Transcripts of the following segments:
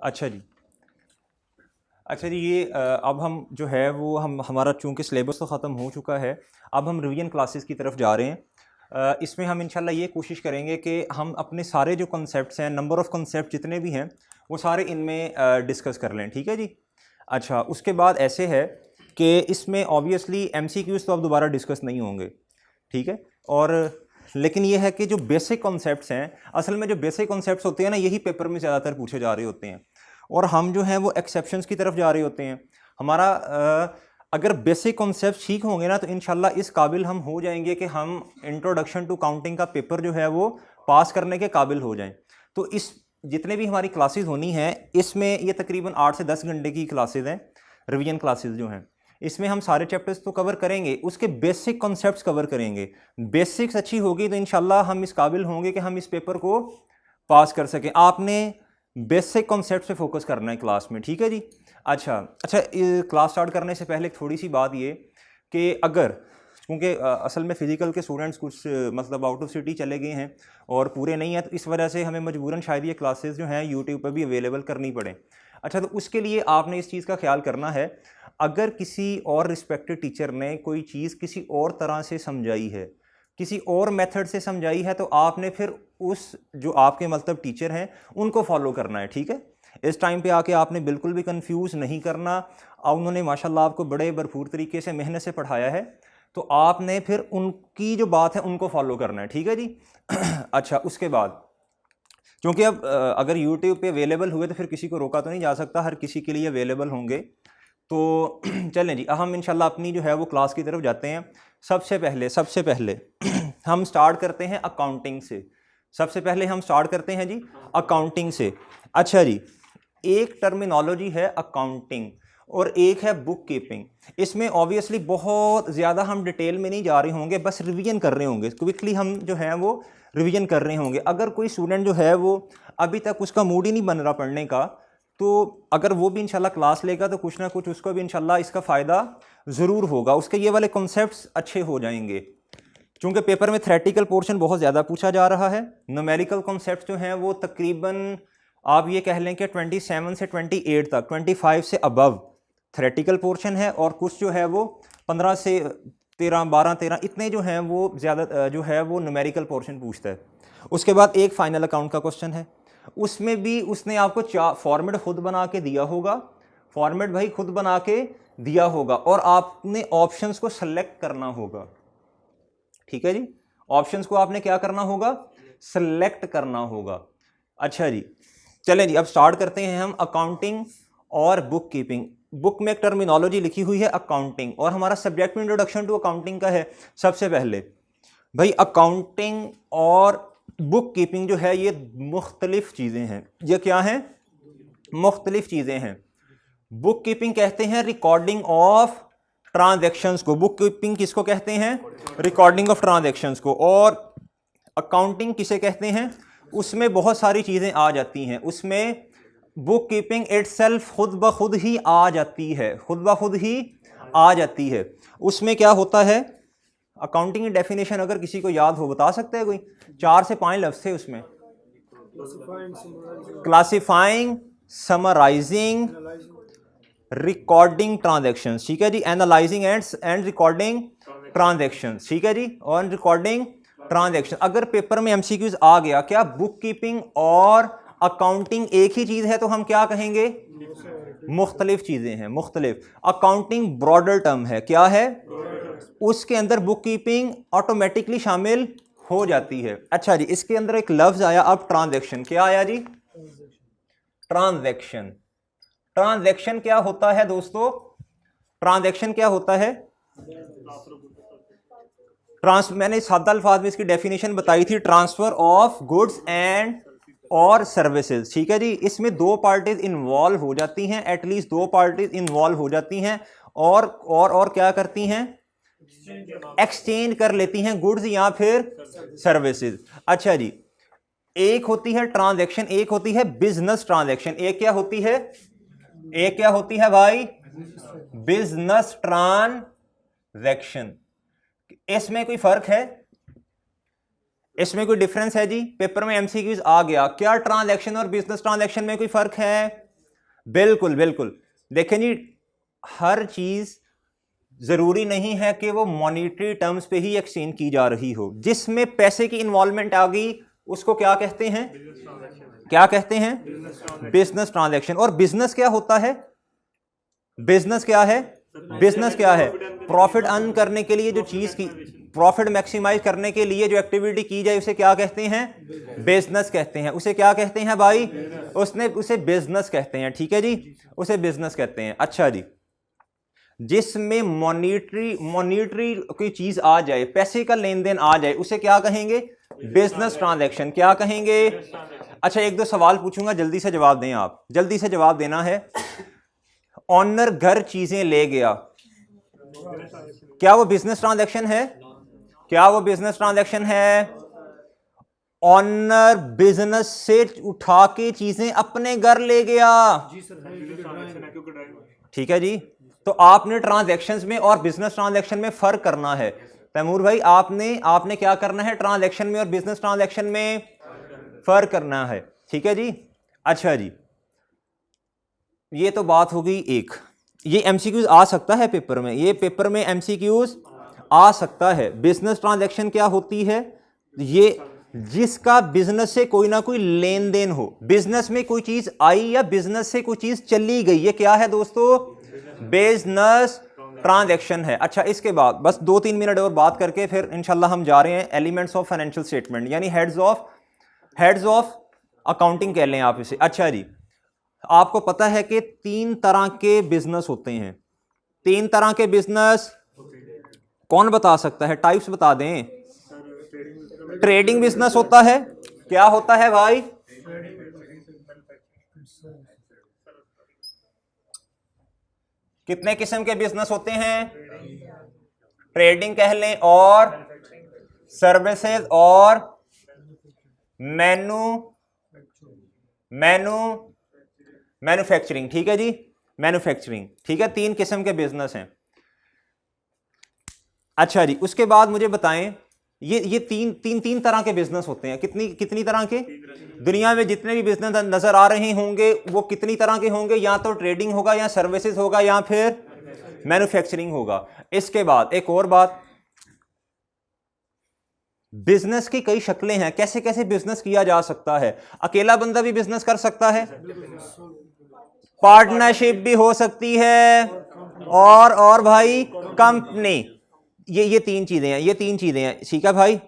अच्छा जी। अच्छा जी, ये अब हम जो है वो हमारा चूँकि सिलेबस तो ख़त्म हो चुका है, अब हम रिवीजन क्लासेस की तरफ जा रहे हैं। इसमें हम इंशाल्लाह ये कोशिश करेंगे कि हम अपने सारे जो कॉन्सेप्ट्स हैं, नंबर ऑफ़ कॉन्सेप्ट जितने भी हैं, वो सारे इनमें डिस्कस कर लें, ठीक है जी। अच्छा, उसके बाद ऐसे है कि इसमें ऑब्वियसली एमसीक्यूज़ तो अब दोबारा डिस्कस नहीं होंगे, ठीक है। और लेकिन ये है कि जो बेसिक कॉन्सेप्ट्स हैं, असल में जो बेसिक कॉन्सेप्ट्स होते हैं ना, यही पेपर में ज़्यादातर पूछे जा रहे होते हैं, और हम जो हैं वो एक्सेप्शंस की तरफ जा रहे होते हैं। हमारा अगर बेसिक कॉन्सेप्ट ठीक होंगे ना, तो इंशाल्लाह इस काबिल हम हो जाएंगे कि हम इंट्रोडक्शन टू काउंटिंग का पेपर जो है वो पास करने के काबिल हो जाएं। तो इस जितने भी हमारी क्लासेस होनी हैं, इसमें ये तकरीबन 8 से 10 घंटे की क्लासेस हैं, रिवीजन क्लासेस जो हैं। इसमें हम सारे चैप्टर्स तो कवर करेंगे, उसके बेसिक कॉन्सेप्ट्स कवर करेंगे। बेसिक्स अच्छी होगी तो इंशाल्लाह हम इस काबिल होंगे कि हम इस पेपर को पास कर सकें। आपने बेसिक कॉन्सेप्ट पे फोकस करना है क्लास में, ठीक है जी। अच्छा अच्छा, क्लास स्टार्ट करने से पहले थोड़ी सी बात ये कि अगर क्योंकि असल में फ़िज़िकल के स्टूडेंट्स कुछ मतलब आउट ऑफ सिटी चले गए हैं और पूरे नहीं हैं, तो इस वजह से हमें मजबूरन शायद ये क्लासेस जो हैं यूट्यूब पर भी अवेलेबल करनी पड़े। अच्छा, तो उसके लिए आपने इस चीज़ का ख्याल करना है, अगर किसी और रिस्पेक्टेड टीचर ने कोई चीज़ किसी और तरह से समझाई है, किसी और मेथड से समझाई है, तो आपने फिर उस जो आपके मतलब टीचर हैं उनको फॉलो करना है, ठीक है। इस टाइम पे आके आपने बिल्कुल भी कंफ्यूज नहीं करना। उन्होंने माशाल्लाह आपको बड़े भरपूर तरीके से मेहनत से पढ़ाया है, तो आपने फिर उनकी जो बात है उनको फॉलो करना है, ठीक है जी। अच्छा, उसके बाद क्योंकि अब अगर यूट्यूब पे अवेलेबल हुए तो फिर किसी को रोका तो नहीं जा सकता, हर किसी के लिए अवेलेबल होंगे। तो चलें जी, हम इंशाल्लाह अपनी जो है वो क्लास की तरफ जाते हैं। सबसे पहले हम स्टार्ट करते हैं अकाउंटिंग से। सबसे पहले हम स्टार्ट करते हैं जी अकाउंटिंग से। अच्छा जी, एक टर्मिनोलॉजी है अकाउंटिंग और एक है बुक कीपिंग। इसमें ऑब्वियसली बहुत ज़्यादा हम डिटेल में नहीं जा रहे होंगे, बस रिवीजन कर रहे होंगे, क्विकली हम जो है वो रिवीजन कर रहे होंगे। अगर कोई स्टूडेंट जो है वो अभी तक उसका मूड ही नहीं बन रहा पढ़ने का, तो अगर वो भी इंशाल्लाह क्लास लेगा तो कुछ ना कुछ उसको भी इंशाल्लाह इसका फ़ायदा ज़रूर होगा, उसके ये वाले कॉन्सेप्ट्स अच्छे हो जाएंगे। क्योंकि पेपर में थ्योरेटिकल पोर्शन बहुत ज़्यादा पूछा जा रहा है, न्यूमेरिकल कॉन्सेप्ट जो हैं वो तकरीबन आप ये कह लें कि 27 से 28 तक, 25 से अबव थ्योरेटिकल पोर्शन है, और कुछ जो है वो 15 से 13, 12, 13 इतने जो हैं वो ज़्यादा जो है वो न्यूमेरिकल पोर्शन पूछता है। उसके बाद एक फाइनल अकाउंट का क्वेश्चन है, उसमें भी उसने आपको फॉर्मेट खुद बना के दिया होगा, फॉर्मेट भाई खुद बना के दिया होगा, और आपने ऑप्शंस को सेलेक्ट करना होगा, ठीक है जी। ऑप्शंस को आपने क्या करना होगा, सेलेक्ट करना होगा। अच्छा जी, चलें जी, अब स्टार्ट करते हैं हम अकाउंटिंग और बुक कीपिंग। बुक में एक टर्मिनोलॉजी लिखी हुई है अकाउंटिंग, और हमारा सब्जेक्ट में इंट्रोडक्शन टू अकाउंटिंग का है। सबसे पहले भाई अकाउंटिंग और बुक कीपिंग जो है ये मुख्तलिफ चीज़ें हैं। ये क्या हैं, मुख्तलिफ चीज़ें हैं। बुक कीपिंग कहते हैं रिकॉर्डिंग ऑफ ट्रांजैक्शंस को, बुक कीपिंग किसको कहते हैं, रिकॉर्डिंग ऑफ ट्रांजैक्शंस को। और अकाउंटिंग किसे कहते हैं, उसमें बहुत सारी चीज़ें आ जाती हैं, उसमें बुक कीपिंग इटसेल्फ खुद ब खुद ही आ जाती है, खुद ब खुद ही आ जाती है। उसमें क्या होता है, अकाउंटिंग की डेफिनेशन अगर किसी को याद हो बता सकते हैं कोई, 4 से 5 लफ्ज़ थे उसमें। क्लासिफाइंग, समराइजिंग, रिकॉर्डिंग ट्रांजैक्शंस, ठीक है जी, एनालाइजिंग एंड रिकॉर्डिंग ट्रांजैक्शंस, ठीक है जी, और रिकॉर्डिंग ट्रांजैक्शन। अगर पेपर में एमसीक्यूज आ गया क्या बुक कीपिंग और अकाउंटिंग एक ही चीज है, तो हम क्या कहेंगे, मुख्तलिफ चीजें हैं, मुख्तलिफ। अकाउंटिंग ब्रॉडर टर्म है, क्या है, उसके अंदर बुक कीपिंग ऑटोमेटिकली शामिल हो जाती है। अच्छा जी, इसके अंदर एक लफ्ज आया अब ट्रांजैक्शन, क्या आया जी, ट्रांजैक्शन। ट्रांजैक्शन क्या होता है दोस्तों, ट्रांजैक्शन क्या होता है, मैंने सादा अल्फाज में इसकी डेफिनेशन बताई थी, ट्रांसफर ऑफ गुड्स एंड और सर्विसेज, ठीक है जी। इसमें दो पार्टीज इन्वॉल्व हो जाती हैं, एटलीस्ट दो पार्टीज इन्वॉल्व हो जाती हैं, और क्या करती हैं, एक्सचेंज कर लेती हैं गुड्स या फिर सर्विसेज। अच्छा जी, एक होती है ट्रांजैक्शन, एक होती है बिजनेस ट्रांजैक्शन। एक क्या होती है, एक क्या होती है भाई, बिजनेस ट्रांजैक्शन। इसमें कोई फर्क है, इसमें कोई डिफरेंस है जी, पेपर में एमसीक्यूज आ गया, क्या ट्रांजैक्शन और बिजनेस ट्रांजैक्शन में कोई फर्क है, बिल्कुल बिल्कुल। देखें जी, हर चीज जरूरी नहीं है कि वो मॉनिटरी टर्म्स पे ही एक्सचेंज की जा रही हो। जिसमें पैसे की इन्वॉल्वमेंट आ गई उसको क्या कहते हैं? क्या कहते हैं? Business transaction. और बिजनेस क्या होता है? बिजनेस क्या है? बिजनेस क्या है? प्रॉफिट अर्न करने के लिए जो चीज की, प्रॉफिट मैक्सिमाइज करने के लिए जो एक्टिविटी की जाए उसे क्या कहते हैं? बिजनेस कहते हैं। उसे क्या कहते हैं भाई? उसे बिजनेस कहते हैं। ठीक है जी, उसे बिजनेस कहते हैं। अच्छा जी, जिसमें मॉनिटरी कोई चीज आ जाए, पैसे का लेन देन आ जाए, उसे क्या कहेंगे? Business transaction. क्या कहेंगे? अच्छा, एक दो सवाल पूछूंगा, जल्दी से जवाब दें आप, जल्दी से जवाब देना है। ऑनर घर चीजें ले गया, क्या वो बिजनेस ट्रांजैक्शन है? क्या वो बिजनेस ट्रांजैक्शन है? ऑनर बिजनेस से उठा के चीजें अपने घर ले गया। ठीक है जी, तो आपने ट्रांजैक्शंस में और बिजनेस ट्रांजैक्शन में फर्क करना है। तैमूर भाई, आपने क्या करना है? ट्रांजैक्शन में और बिजनेस ट्रांजैक्शन में फर्क करना है। ठीक है जी। अच्छा जी, ये तो बात हो गई एक। ये एमसीक्यूज आ सकता है पेपर में, ये पेपर में एमसीक्यूज आ सकता है। बिजनेस ट्रांजैक्शन क्या होती है? ये जिसका बिजनेस से कोई ना कोई लेन देन हो, बिजनेस में कोई चीज आई या बिजनेस से कोई चीज चली गई, ये क्या है दोस्तों? बिजनेस ट्रांजैक्शन है। अच्छा, इसके बाद बस 2-3 मिनट और बात करके फिर इंशाल्लाह हम जा रहे हैं एलिमेंट्स ऑफ फाइनेंशियल स्टेटमेंट, यानी हेड्स ऑफ अकाउंटिंग कह लें आप इसे। अच्छा जी, आपको पता है कि 3 तरह के बिजनेस होते हैं। 3 तरह के बिजनेस कौन बता सकता है? टाइप्स बता दें। ट्रेडिंग बिजनेस होता है। क्या होता है भाई? कितने किस्म के बिजनेस होते हैं? ट्रेडिंग कह लें, और सर्विसेज, और मैन्युफैक्चरिंग। ठीक है जी, मैन्युफैक्चरिंग। ठीक है, 3 किस्म के बिजनेस हैं। अच्छा जी, उसके बाद मुझे बताएं, ये तीन तरह के बिजनेस होते हैं। कितनी तरह के? दुनिया में जितने भी बिजनेस नजर आ रहे होंगे वो कितनी तरह के होंगे? या तो ट्रेडिंग होगा, या सर्विसेज होगा, या फिर मैन्युफैक्चरिंग होगा। इसके बाद एक और बात, बिजनेस की कई शक्लें हैं। कैसे कैसे बिजनेस किया जा सकता है? अकेला बंदा भी बिजनेस कर सकता है, पार्टनरशिप भी हो सकती है, और भाई कंपनी। ये 3 चीजें हैं, ये 3 चीजें हैं। ठीक है भाई।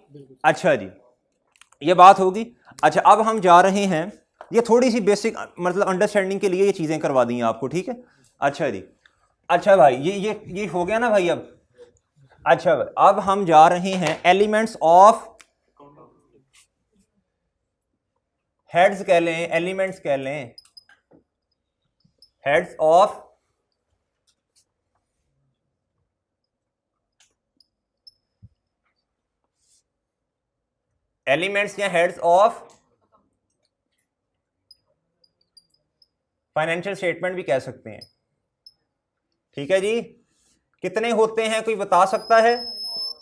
अच्छा जी, ये बात होगी। अच्छा, अब हम जा रहे हैं, ये थोड़ी सी बेसिक मतलब अंडरस्टैंडिंग के लिए ये चीजें करवा दी हैं आपको। ठीक है। अच्छा जी। अच्छा भाई, ये हो गया ना भाई अब? अच्छा भाई, अब हम जा रहे हैं एलिमेंट्स ऑफ, हेड्स कह लें, एलिमेंट्स कह लें, हेड्स ऑफ एलिमेंट्स या हेड्स ऑफ फाइनेंशियल स्टेटमेंट भी कह सकते हैं। ठीक है जी। कितने होते हैं, कोई बता सकता है?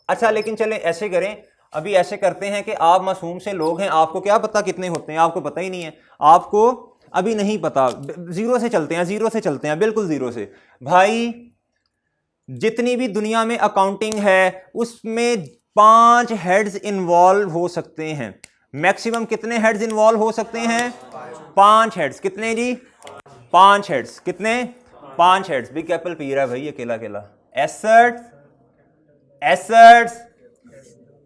अच्छा, लेकिन चलें ऐसे करें, अभी ऐसे करते हैं कि आप मासूम से लोग हैं, आपको क्या पता कितने होते हैं? आपको पता ही नहीं है, आपको अभी नहीं पता। जीरो से चलते हैं, जीरो से चलते हैं, बिल्कुल जीरो से। भाई, जितनी भी दुनिया में अकाउंटिंग है उसमें 5 हेड्स इन्वॉल्व हो सकते हैं। मैक्सिमम कितने हेड्स इन्वॉल्व हो सकते हैं? 5 हेड्स। कितने जी? 5 हेड्स। कितने? 5 हेड्स। बिग एप्पल पी रहा है भाई अकेला अकेला। एसेट्स, एसेट्स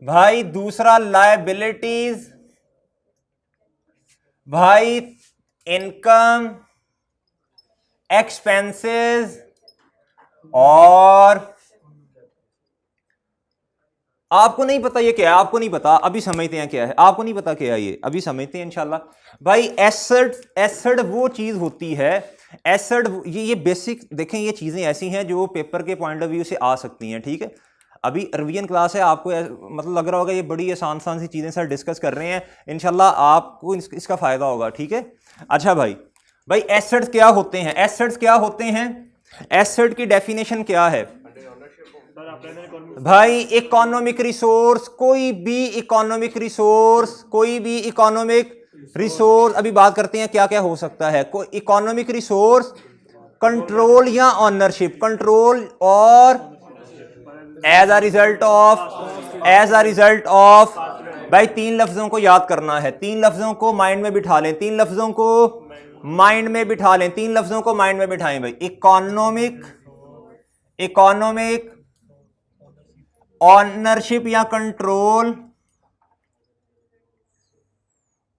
भाई। दूसरा लायबिलिटीज भाई, इनकम, एक्सपेंसेस, और आपको नहीं पता ये क्या है? आपको नहीं पता, अभी समझते हैं क्या है। आपको नहीं पता क्या है ये, अभी समझते हैं इंशाल्लाह। भाई, एसेट वो चीज होती है, एसेट ये बेसिक देखें, ये चीजें ऐसी हैं जो पेपर के पॉइंट ऑफ व्यू से आ सकती हैं। ठीक है, अभी रिवीजन क्लास है, आपको मतलब लग रहा होगा ये बड़ी आसान सी चीजें सर डिस्कस कर रहे हैं, इंशाल्लाह आपको इसका फायदा होगा। ठीक है। अच्छा भाई, एसेट्स क्या होते हैं? एसेट्स क्या होते हैं? एसेट की डेफिनेशन क्या है भाई? इकोनॉमिक रिसोर्स, कोई भी इकोनॉमिक रिसोर्स, कोई भी इकोनॉमिक रिसोर्स, अभी बात करते हैं क्या क्या हो सकता है। कोई इकोनॉमिक रिसोर्स, कंट्रोल या ऑनरशिप, कंट्रोल और एज अ रिजल्ट ऑफ भाई 3 लफ्जों को याद करना है, 3 लफ्जों को माइंड में बिठा लें, 3 लफ्जों को माइंड में बिठा लें, 3 लफ्जों को माइंड में बिठाएं भाई। इकोनॉमिक ऑनरशिप या कंट्रोल,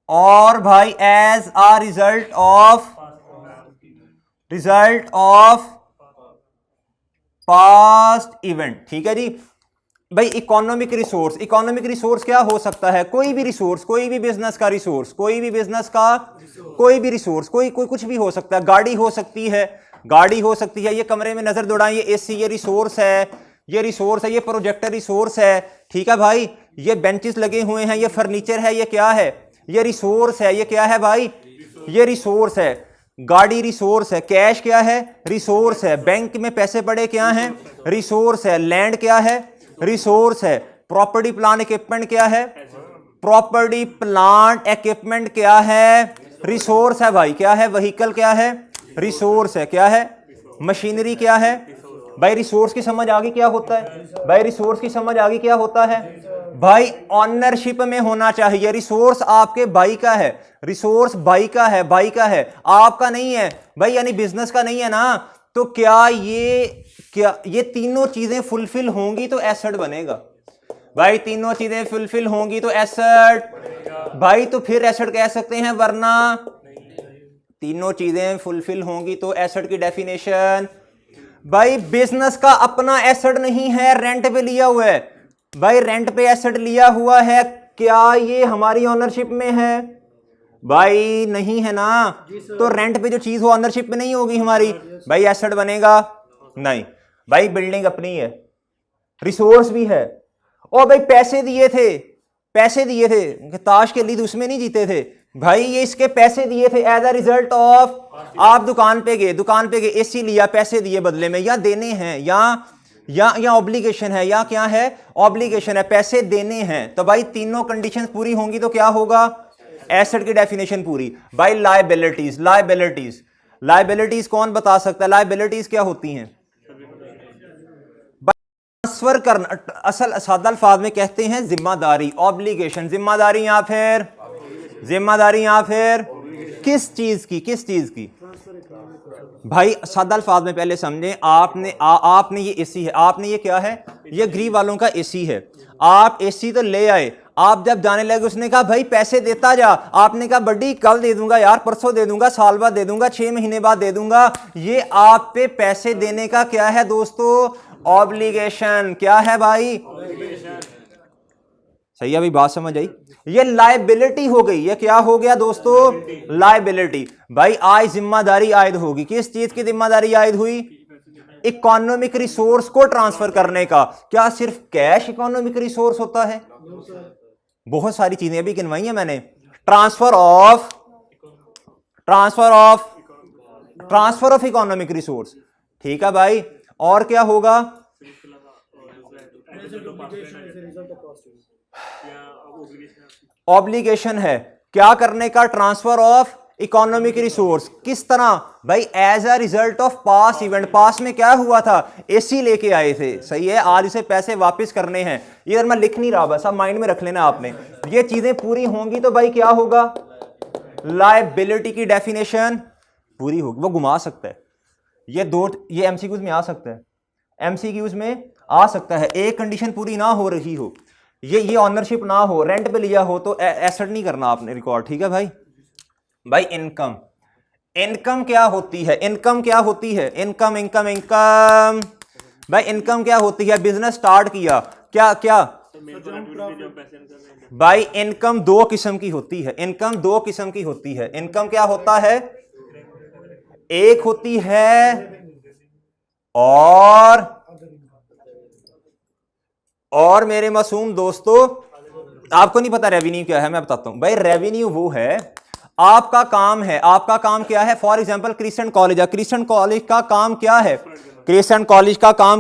और भाई as a result of past event. ठीक है जी भाई। इकोनॉमिक रिसोर्स क्या हो सकता है? कोई भी रिसोर्स, कोई भी बिजनेस का रिसोर्स, कोई भी बिजनेस का कोई भी रिसोर्स, कोई कुछ भी हो सकता है। गाड़ी हो सकती है, ये कमरे में नजर दौड़ाएं, ये एसी, ये रिसोर्स है, ये प्रोजेक्टर रिसोर्स है। ठीक है भाई। ये बेंचेस लगे हुए हैं, ये फर्नीचर है, ये क्या है? ये रिसोर्स है। ये क्या है भाई? ये रिसोर्स है। गाड़ी रिसोर्स है, कैश क्या है? रिसोर्स है। बैंक में पैसे पड़े क्या हैं? रिसोर्स है। लैंड क्या है? रिसोर्स है। प्रॉपर्टी प्लांट इक्विपमेंट क्या है? प्रॉपर्टी प्लांट इक्विपमेंट क्या है? रिसोर्स है भाई। क्या है? व्हीकल क्या है? रिसोर्स है। क्या है? मशीनरी क्या है? भाई रिसोर्स की समझ आगे क्या होता है? भाई रिसोर्स की समझ आगे क्या होता है? भाई ऑनरशिप में होना चाहिए। रिसोर्स आपके भाई का है, रिसोर्स भाई का है, आपका नहीं है भाई, यानी बिजनेस का नहीं है ना। तो क्या ये तीनों चीजें फुलफिल होंगी तो एसेट बनेगा भाई। तीनों चीजें फुलफिल होंगी तो एसेट भाई, तो फिर एसेट कह सकते हैं, वरना तीनों चीजें फुलफिल होंगी तो एसेट की डेफिनेशन भाई, बिजनेस का अपना एसेट नहीं है, रेंट पे लिया हुआ है भाई, रेंट पे एसेट लिया हुआ है। क्या ये हमारी ओनरशिप में है? भाई नहीं है ना। तो रेंट पे जो चीज हो ओनरशिप में नहीं होगी हमारी भाई, एसेट बनेगा नहीं भाई। बिल्डिंग अपनी है, रिसोर्स भी है, और भाई पैसे दिए थे ताश के लिए, उसमें नहीं जीते थे भाई, ये इसके पैसे दिए थे एज अ रिजल्ट ऑफ, आप दुकान पे गए एसी लिया, पैसे दिए बदले में, या देने हैं, या ऑब्लिगेशन है, या क्या है? ऑब्लिगेशन है, पैसे देने हैं। तो भाई तीनों कंडीशंस पूरी होंगी तो क्या होगा? एसेट की डेफिनेशन पूरी भाई। लायबिलिटीज कौन बता सकता है? लायबिलिटीज क्या होती हैं? ट्रांसफर करना, असल सादा अल्फाज में कहते हैं जिम्मेदारी, ऑब्लिगेशन। जिम्मेदारी या फिर किस चीज की भाई? सादा अल्फाज में पहले समझें। आपने ये एसी है, आपने ये क्या है? ये गरीब वालों का एसी है। आप एसी तो ले आए, आप जब जाने लगे उसने कहा भाई पैसे देता जा, आपने कहा बड्डी कल दे दूंगा यार, परसों दे दूंगा, साल बाद दे दूंगा, 6 महीने बाद दे दूंगा। ये आप पे पैसे देने का क्या है दोस्तों? ऑब्लिगेशन। क्या है भाई? सही है भाई, बात समझ आई? ये लायबिलिटी हो गई। ये क्या हो गया दोस्तों? लायबिलिटी। भाई आज जिम्मेदारी आयद होगी, किस चीज की जिम्मेदारी आयद हुई? इकोनॉमिक रिसोर्स को ट्रांसफर करने का। क्या सिर्फ कैश इकोनॉमिक रिसोर्स होता है? बहुत सारी चीजें अभी गिनवाई है मैंने। Transfer of economic resource. ठीक है भाई। और क्या होगा? ऑब्लिगेशन है, क्या करने का? Transfer of economic resource. किस तरह भाई? As a result of past event. Past में क्या हुआ था? एसी लेके आए थे, सही है, आज इसे पैसे वापस करने हैं। ये मैं लिख नहीं रहा, बस आप माइंड में रख लेना आपने। ये चीजें पूरी होंगी तो भाई क्या होगा? लायबिलिटी की डेफिनेशन पूरी होगी। वो घुमा सकता है, ये एमसीक्यूज में आ सकता है, एमसीक्यूज में आ सकता है। एक कंडीशन पूरी ना हो रही हो, ये ऑनरशिप ना हो, रेंट पे लिया हो, तो एसेट नहीं करना आपने रिकॉर्ड। ठीक है भाई। भाई इनकम क्या होती है? इनकम भाई इनकम क्या होती है? बिजनेस स्टार्ट किया, क्या भाई? इनकम दो किस्म की होती है। इनकम क्या होता है? एक होती है और मेरे मासूम दोस्तों, आपको नहीं पता रेवेन्यू क्या है? मैं बताता हूं भाई। रेवेन्यू वो है, आपका काम है। आपका काम क्या है? फॉर एग्जांपल क्रिस्चियन कॉलेज है, क्रिस्चियन कॉलेज का काम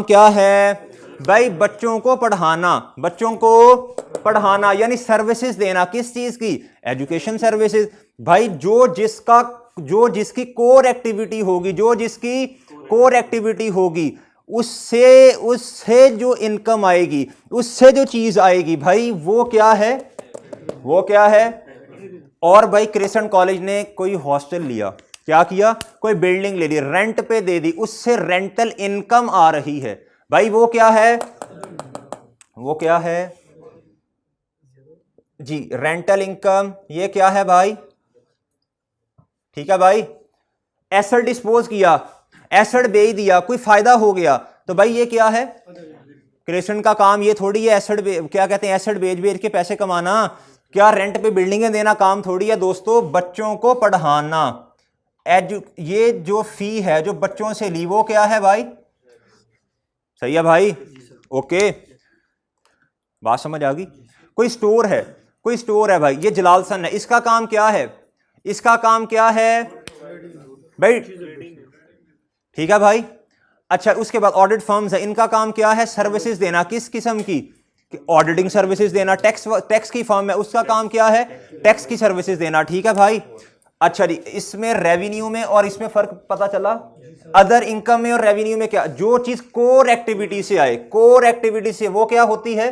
क्या है? भाई बच्चों को पढ़ाना, बच्चों को पढ़ाना यानी सर्विसेज देना, किस चीज की? Education services. भाई जो जिसकी कोर एक्टिविटी होगी, जो जिसकी कोर एक्टिविटी होगी, उससे जो इनकम आएगी, उससे जो चीज आएगी, भाई वो क्या है? वो क्या है? और भाई क्रिसेंट कॉलेज ने कोई हॉस्टल लिया, क्या किया? कोई बिल्डिंग ले ली, रेंट पे दे दी, उससे रेंटल इनकम आ रही है, भाई वो क्या है? वो क्या है जी? Rental income. ये क्या है भाई? ठीक है भाई। एसेट डिस्पोज किया, एसेट बेच दिया, कोई फायदा हो गया, तो भाई ये क्या है? क्रिसेंट का काम ये थोड़ी है एसेट क्या कहते हैं, एसेट बेच बेच के पैसे कमाना, क्या रेंट पे बिल्डिंगें देना काम थोड़ी है दोस्तों। बच्चों को पढ़ाना, ये जो फी है जो बच्चों से ली, वो क्या है भाई? सही है भाई, ओके, बात समझ आ गई। कोई स्टोर है, कोई स्टोर है भाई, ये जलालसन है, इसका काम क्या है? इसका काम क्या है भाई? ठीक है भाई। अच्छा, उसके बाद ऑडिट फर्म्स है, इनका काम क्या है? सर्विसेज देना, किस किस्म की? ऑडिटिंग सर्विसेज देना। टैक्स की फर्म है, उसका काम क्या है? टैक्स की सर्विसेज देना। ठीक है भाई। अच्छा जी, इसमें रेवेन्यू में और इसमें फर्क पता चला? अदर इनकम में और रेवेन्यू में क्या? जो चीज कोर एक्टिविटी से आए, कोर एक्टिविटी से, वो क्या होती है?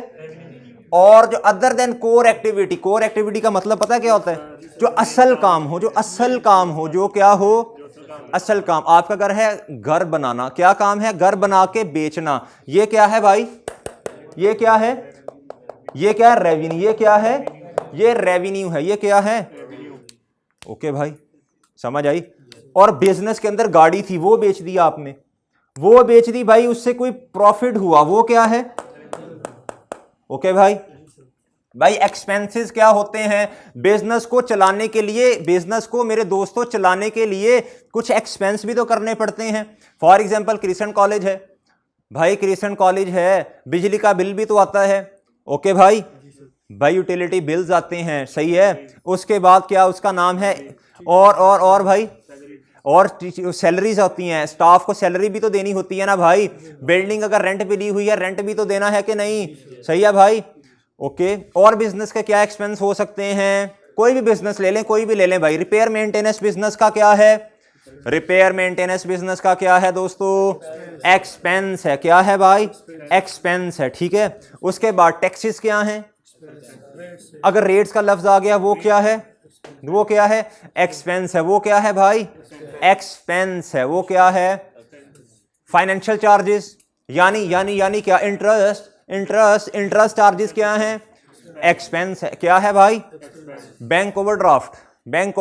और जो other than core activity, core activity का मतलब पता क्या होता है? जो असल काम हो, जो असल काम हो, जो क्या हो? असल काम। आपका घर है, घर बनाना, क्या काम है? घर बना के बेचना, ये क्या है भाई? ये क्या है? ये क्या है? रेवेन्यू। ये क्या है? ये रेवेन्यू है। ये क्या है? ओके भाई, समझ आई। और बिजनेस के अंदर गाड़ी थी, वो बेच दी आपने, वो बेच दी भाई, उससे कोई प्रॉफिट हुआ, वो क्या है? ओके भाई। भाई एक्सपेंसेस क्या होते हैं? बिजनेस को चलाने के लिए, बिजनेस को मेरे दोस्तों चलाने के लिए कुछ एक्सपेंस भी तो करने पड़ते हैं। फॉर एग्जांपल क्रिसेंट कॉलेज है भाई, क्रिसेंट कॉलेज है, बिजली का बिल भी तो आता है। ओके भाई, भाई यूटिलिटी बिल्स आते हैं, सही है। उसके बाद क्या उसका नाम है? और भाई, और सैलरीज होती हैं, स्टाफ को सैलरी भी तो देनी होती है ना भाई। बिल्डिंग अगर रेंट पे ली हुई है, रेंट भी तो देना है कि नहीं? सही है भाई, ओके। और बिजनेस के क्या एक्सपेंस हो सकते हैं? कोई भी बिजनेस ले लें, कोई भी ले लें भाई। रिपेयर मेंटेनेंस बिजनेस का क्या है? रिपेयर मेंटेनेंस बिजनेस का क्या है दोस्तों? एक्सपेंस है। क्या है भाई? एक्सपेंस है, ठीक है। उसके बाद टैक्सेस क्या हैं? अगर रेट्स का लफ्ज आ गया, वो क्या है? वो क्या है? एक्सपेंस है। वो क्या है भाई? एक्सपेंस है। वो क्या है? फाइनेंशियल चार्जेस, यानी क्या? इंटरेस्ट चार्जेस क्या हैं? एक्सपेंस है। क्या है भाई? बैंक ओवरड्राफ्ट, बैंक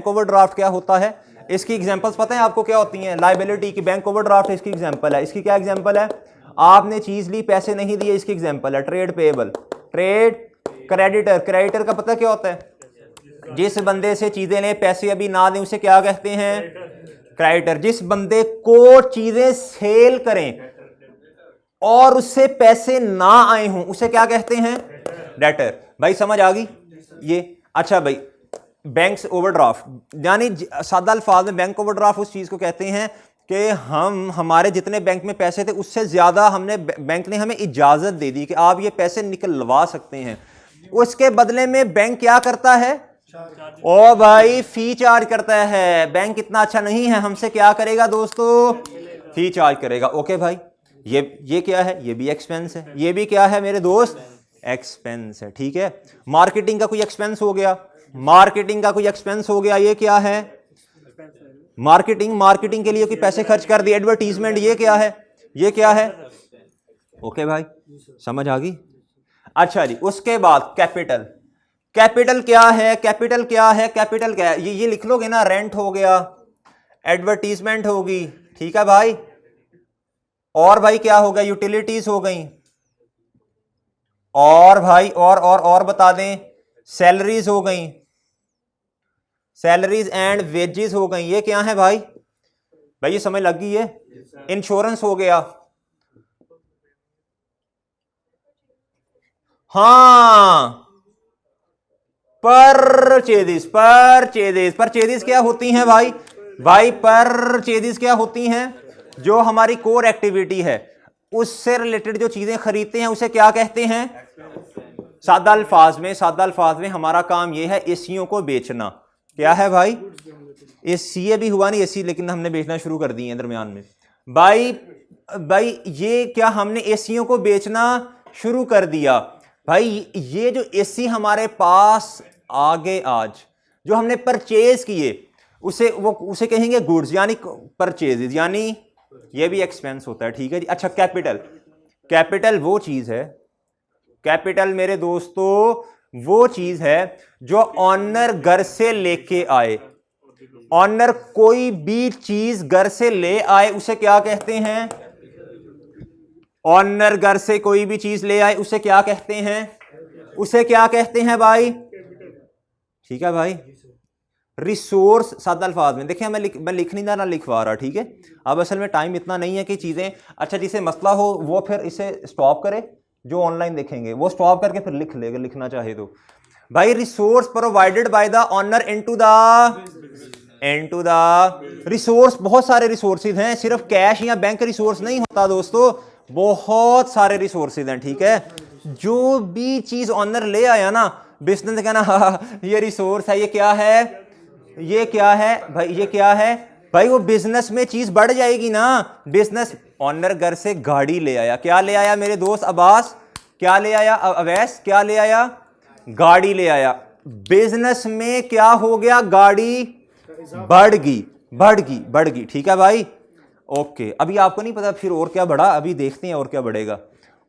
ओवरड्राफ्ट क्या होता है? इसकी एग्जांपल्स पता है आपको क्या होती हैं? लायबिलिटी की बैंक ओवरड्राफ्ट इसकी एग्जांपल है। इसकी क्या एग्जांपल है? आपने चीज ली, पैसे नहीं दिए, इसकी एग्जांपल है ट्रेड पेएबल। ट्रेड क्रेडिटर का पता क्या होता है? जिस बंदे से चीजें लें, पैसे अभी ना दें, उसे क्या कहते हैं? क्रेडिटर। जिस बंदे को चीजें सेल करें और उससे पैसे ना आए हों, उसे क्या कहते हैं? डेटर। भाई समझ आ गई ये? अच्छा भाई, बैंक ओवरड्राफ्ट यानी सादा अल्फाज में बैंक ओवरड्राफ्ट उस चीज को कहते हैं कि हमारे जितने बैंक में पैसे थे उससे ज्यादा बैंक ने हमें इजाजत दे दी कि आप ये पैसे निकलवा सकते हैं। उसके बदले में बैंक क्या करता है? ओ भाई, फी चार्ज करता है। बैंक इतना अच्छा नहीं है, हमसे क्या करेगा दोस्तों? फी चार्ज करेगा। ओके भाई, ये क्या है? ये भी एक्सपेंस है। ये भी क्या है मेरे दोस्त? एक्सपेंस है, ठीक है। मार्केटिंग का कोई एक्सपेंस हो गया, मार्केटिंग का कोई एक्सपेंस हो गया, ये क्या है? मार्केटिंग के लिए कोई पैसे खर्च कर दिए, एडवर्टीजमेंट, ये क्या है? ये क्या है? ओके भाई, समझ आ गई। अच्छा जी, उसके बाद कैपिटल क्या है? कैपिटल क्या है? ये लिख लोगे ना, रेंट हो गया, एडवर्टीजमेंट होगी, ठीक है भाई। और भाई क्या हो गया? यूटिलिटीज हो गई। और भाई और बता दें, सैलरीज हो गई, सैलरीज एंड वेजेस हो गई। ये क्या है भाई? भाई ये समझ लग गई है? इंश्योरेंस हो गया, हाँ। परचेजिस क्या होती हैं भाई? परचेजिस क्या होती हैं? जो हमारी कोर एक्टिविटी है, उससे रिलेटेड जो चीजें खरीदते हैं उसे क्या कहते हैं? सादा अल्फाज में हमारा काम यह है एसीओं को बेचना। क्या है भाई? एसी अभी हुआ नहीं एसी, लेकिन हमने बेचना शुरू कर दिए हैं दरमियान में। भाई ये क्या हमने एसीओं को बेचना शुरू कर दिया? भाई ये जो एसी हमारे पास आगे आज जो हमने परचेज किए उसे कहेंगे गुड्स, यानी परचेजेस, यानी ये भी एक्सपेंस होता है। ठीक है जी। अच्छा, कैपिटल वो चीज है, कैपिटल मेरे दोस्तों वो चीज है जो ऑनर घर से लेके आए। ऑनर कोई भी चीज घर से ले आए उसे क्या कहते हैं? ऑनर घर से कोई भी चीज ले आए उसे क्या कहते हैं? उसे क्या कहते हैं भाई? ठीक है भाई। रिसोर्स सादा अल्फाज में देखिए, मैं लिख नहीं ना लिखवा रहा। ठीक है, अब असल में टाइम इतना नहीं है कि चीजें, अच्छा जिसे मसला हो वो फिर इसे स्टॉप करे, जो ऑनलाइन देखेंगे वो स्टॉप करके फिर लिख लेगा लिखना चाहे तो। भाई resource provided by the owner into the resource, बहुत सारे रिसोर्सेज हैं, सिर्फ कैश या बैंक रिसोर्स नहीं होता दोस्तों, बहुत सारे रिसोर्सेज हैं। ठीक है, जो भी चीज ऑनर ले आया ना, बिजनेस कहना हाँ ये रिसोर्स है, ये क्या है, ये क्या है भाई, ये क्या है भाई, वो बिजनेस में चीज बढ़ जाएगी ना। बिजनेस ऑनर घर से गाड़ी ले आया, क्या ले आया मेरे दोस्त अब्बास, क्या ले आया अवैस, क्या ले आया, गाड़ी ले आया। बिजनेस में क्या हो गया, गाड़ी बढ़ गई। ठीक है भाई, ओके। अभी आपको नहीं पता फिर और क्या बढ़ा, अभी देखते हैं और क्या बढ़ेगा।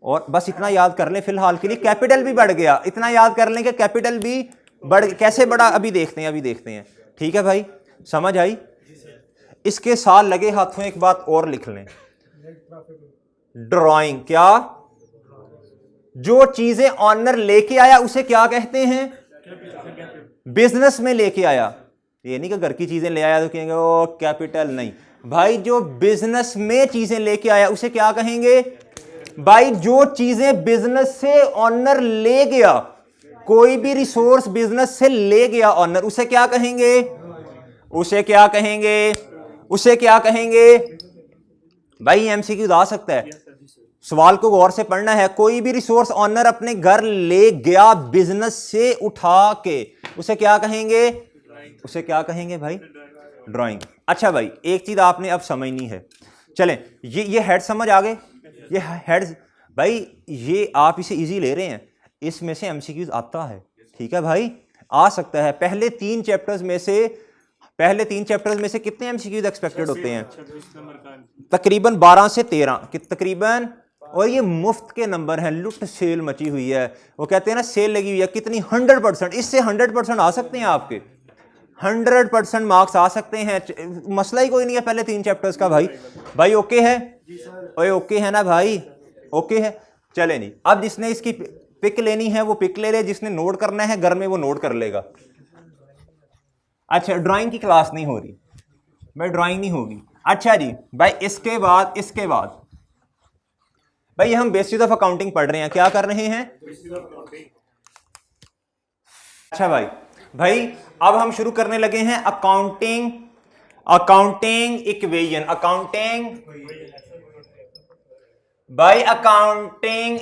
और बस इतना याद कर लें फिलहाल के लिए, कैपिटल भी बढ़ गया, इतना याद कर लें कि कैपिटल भी बढ़, कैसे बढ़ा अभी देखते हैं। ठीक है भाई, समझ आई? इसके साथ लगे हाथों एक बात और लिख लें, ड्राइंग। क्या? जो चीजें ऑनर लेके आया उसे क्या कहते हैं? बिजनेस में लेके आया। ये नहीं कि घर की चीजें ले आया तो कहेंगे ओ कैपिटल, नहीं भाई, जो बिजनेस में चीजें लेके आया उसे क्या कहेंगे? भाई जो चीजें बिजनेस से ऑनर ले गया, कोई भी रिसोर्स बिजनेस से ले गया ऑनर, उसे क्या कहेंगे? उसे क्या कहेंगे भाई? एमसीक्यू आ सकता है, सवाल को गौर से पढ़ना है। कोई भी रिसोर्स ऑनर अपने घर ले गया बिजनेस से उठा के, उसे क्या कहेंगे भाई? ड्राइंग। अच्छा भाई, एक चीज आपने अब समझनी है, चलें ये हेड समझ आ गए, ये हेड्स भाई, ये आप इसे इजी ले रहे हैं, इसमें से एमसीक्यूज आता है। ठीक है भाई, आ सकता है। पहले तीन चैप्टर्स में से कितने एमसीक्यूज एक्सपेक्टेड होते हैं? तकरीबन 12 से 13 तकरीबन। और ये मुफ्त के नंबर हैं, लुट सेल मची हुई है, वो कहते हैं ना सेल लगी हुई है, कितनी 100%, इससे 100% आ सकते हैं, आपके 100% मार्क्स आ सकते हैं, मसला ही कोई नहीं है पहले 3 चैप्टर्स का। भाई ओके है, ओके है ना भाई, ओके है। चले नहीं, अब जिसने इसकी पिक लेनी है वो पिक ले ले, जिसने नोट करना है घर में वो नोट कर लेगा। अच्छा, ड्राइंग की क्लास नहीं हो रही भाई, ड्राइंग नहीं होगी। अच्छा जी भाई, इसके बाद भाई हम बेसिस ऑफ अकाउंटिंग पढ़ रहे हैं, क्या कर रहे हैं? अच्छा भाई अब हम शुरू करने लगे हैं अकाउंटिंग इक्वेशन, अकाउंटिंग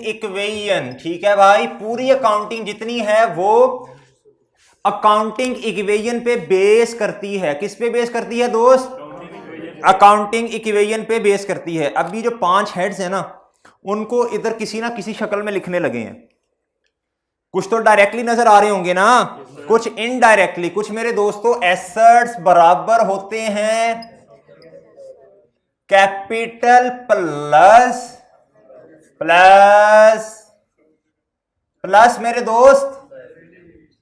इक्वेशन। ठीक है भाई, पूरी अकाउंटिंग जितनी है वो अकाउंटिंग इक्वेशन पे बेस करती है। किस पे बेस करती है दोस्त? अकाउंटिंग इक्वेशन पे बेस करती है। अभी जो 5 हेड्स है ना, उनको इधर किसी ना किसी शक्ल में लिखने लगे हैं। कुछ तो डायरेक्टली नजर आ रहे होंगे ना, कुछ इनडायरेक्टली। कुछ मेरे दोस्तों एसेट्स बराबर होते हैं कैपिटल प्लस मेरे दोस्त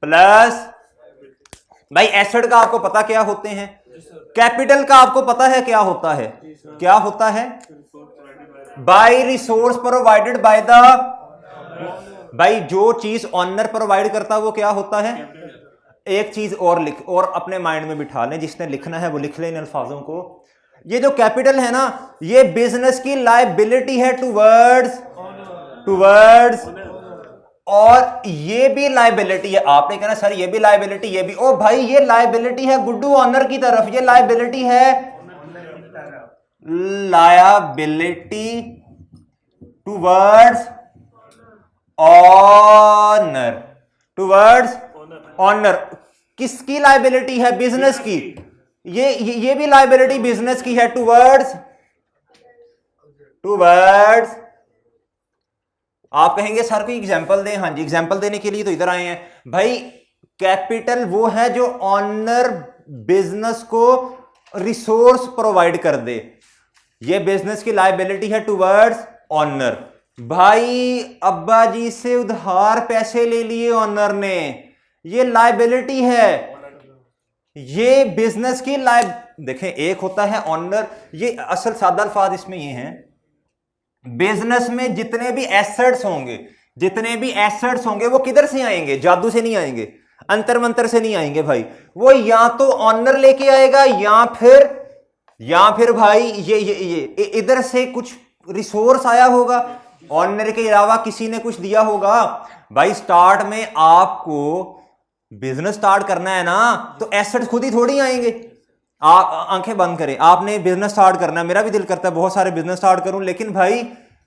प्लस। भाई एसेट का आपको पता क्या होते हैं, कैपिटल का आपको पता है क्या होता है? By resource provided by the, भाई जो चीज ऑनर प्रोवाइड करता है वो क्या होता है? एक चीज और लिख, और अपने माइंड में बिठा लें, जिसने लिखना है वो लिख ले इन अल्फाजों को। ये जो कैपिटल है ना, ये बिजनेस की लायबिलिटी है टुवर्ड्स, और ये भी लायबिलिटी है। आपने कहना सर ये भी लायबिलिटी, ये भी, ओ भाई ये लायबिलिटी है गुड्डू ऑनर की तरफ, ये लायबिलिटी है, liability towards owner, towards owner. किसकी लायबिलिटी है? बिजनेस की। ये भी लायबिलिटी बिजनेस की है, टूवर्ड्स, टूवर्ड्स। आप कहेंगे सर कोई एग्जांपल दें। हाँ जी, एग्जांपल देने के लिए तो इधर आए हैं भाई। कैपिटल वो है जो ऑनर बिजनेस को रिसोर्स प्रोवाइड कर दे, ये बिजनेस की लायबिलिटी है टूवर्ड्स ऑनर। भाई अब्बा जी से उधार पैसे ले लिए ऑनर ने, ये लायबिलिटी है, ये बिजनेस की देखें, एक होता है ऑनर, ये असल सादा अल्फाज इसमें ये हैं, बिजनेस में जितने भी एसेट्स होंगे, जितने भी एसेट्स होंगे वो किधर से आएंगे? जादू से नहीं आएंगे, अंतर मंतर से नहीं आएंगे भाई। वो या तो ऑनर लेके आएगा या फिर भाई ये इधर से कुछ रिसोर्स आया होगा, ऑनर के अलावा किसी ने कुछ दिया होगा। भाई स्टार्ट में आपको बिजनेस स्टार्ट करना है ना, तो एसेट्स खुद ही थोड़ी आएंगे। आप आंखें बंद करें, आपने बिजनेस स्टार्ट करना है, मेरा भी दिल करता है बहुत सारे बिजनेस स्टार्ट करूं, लेकिन भाई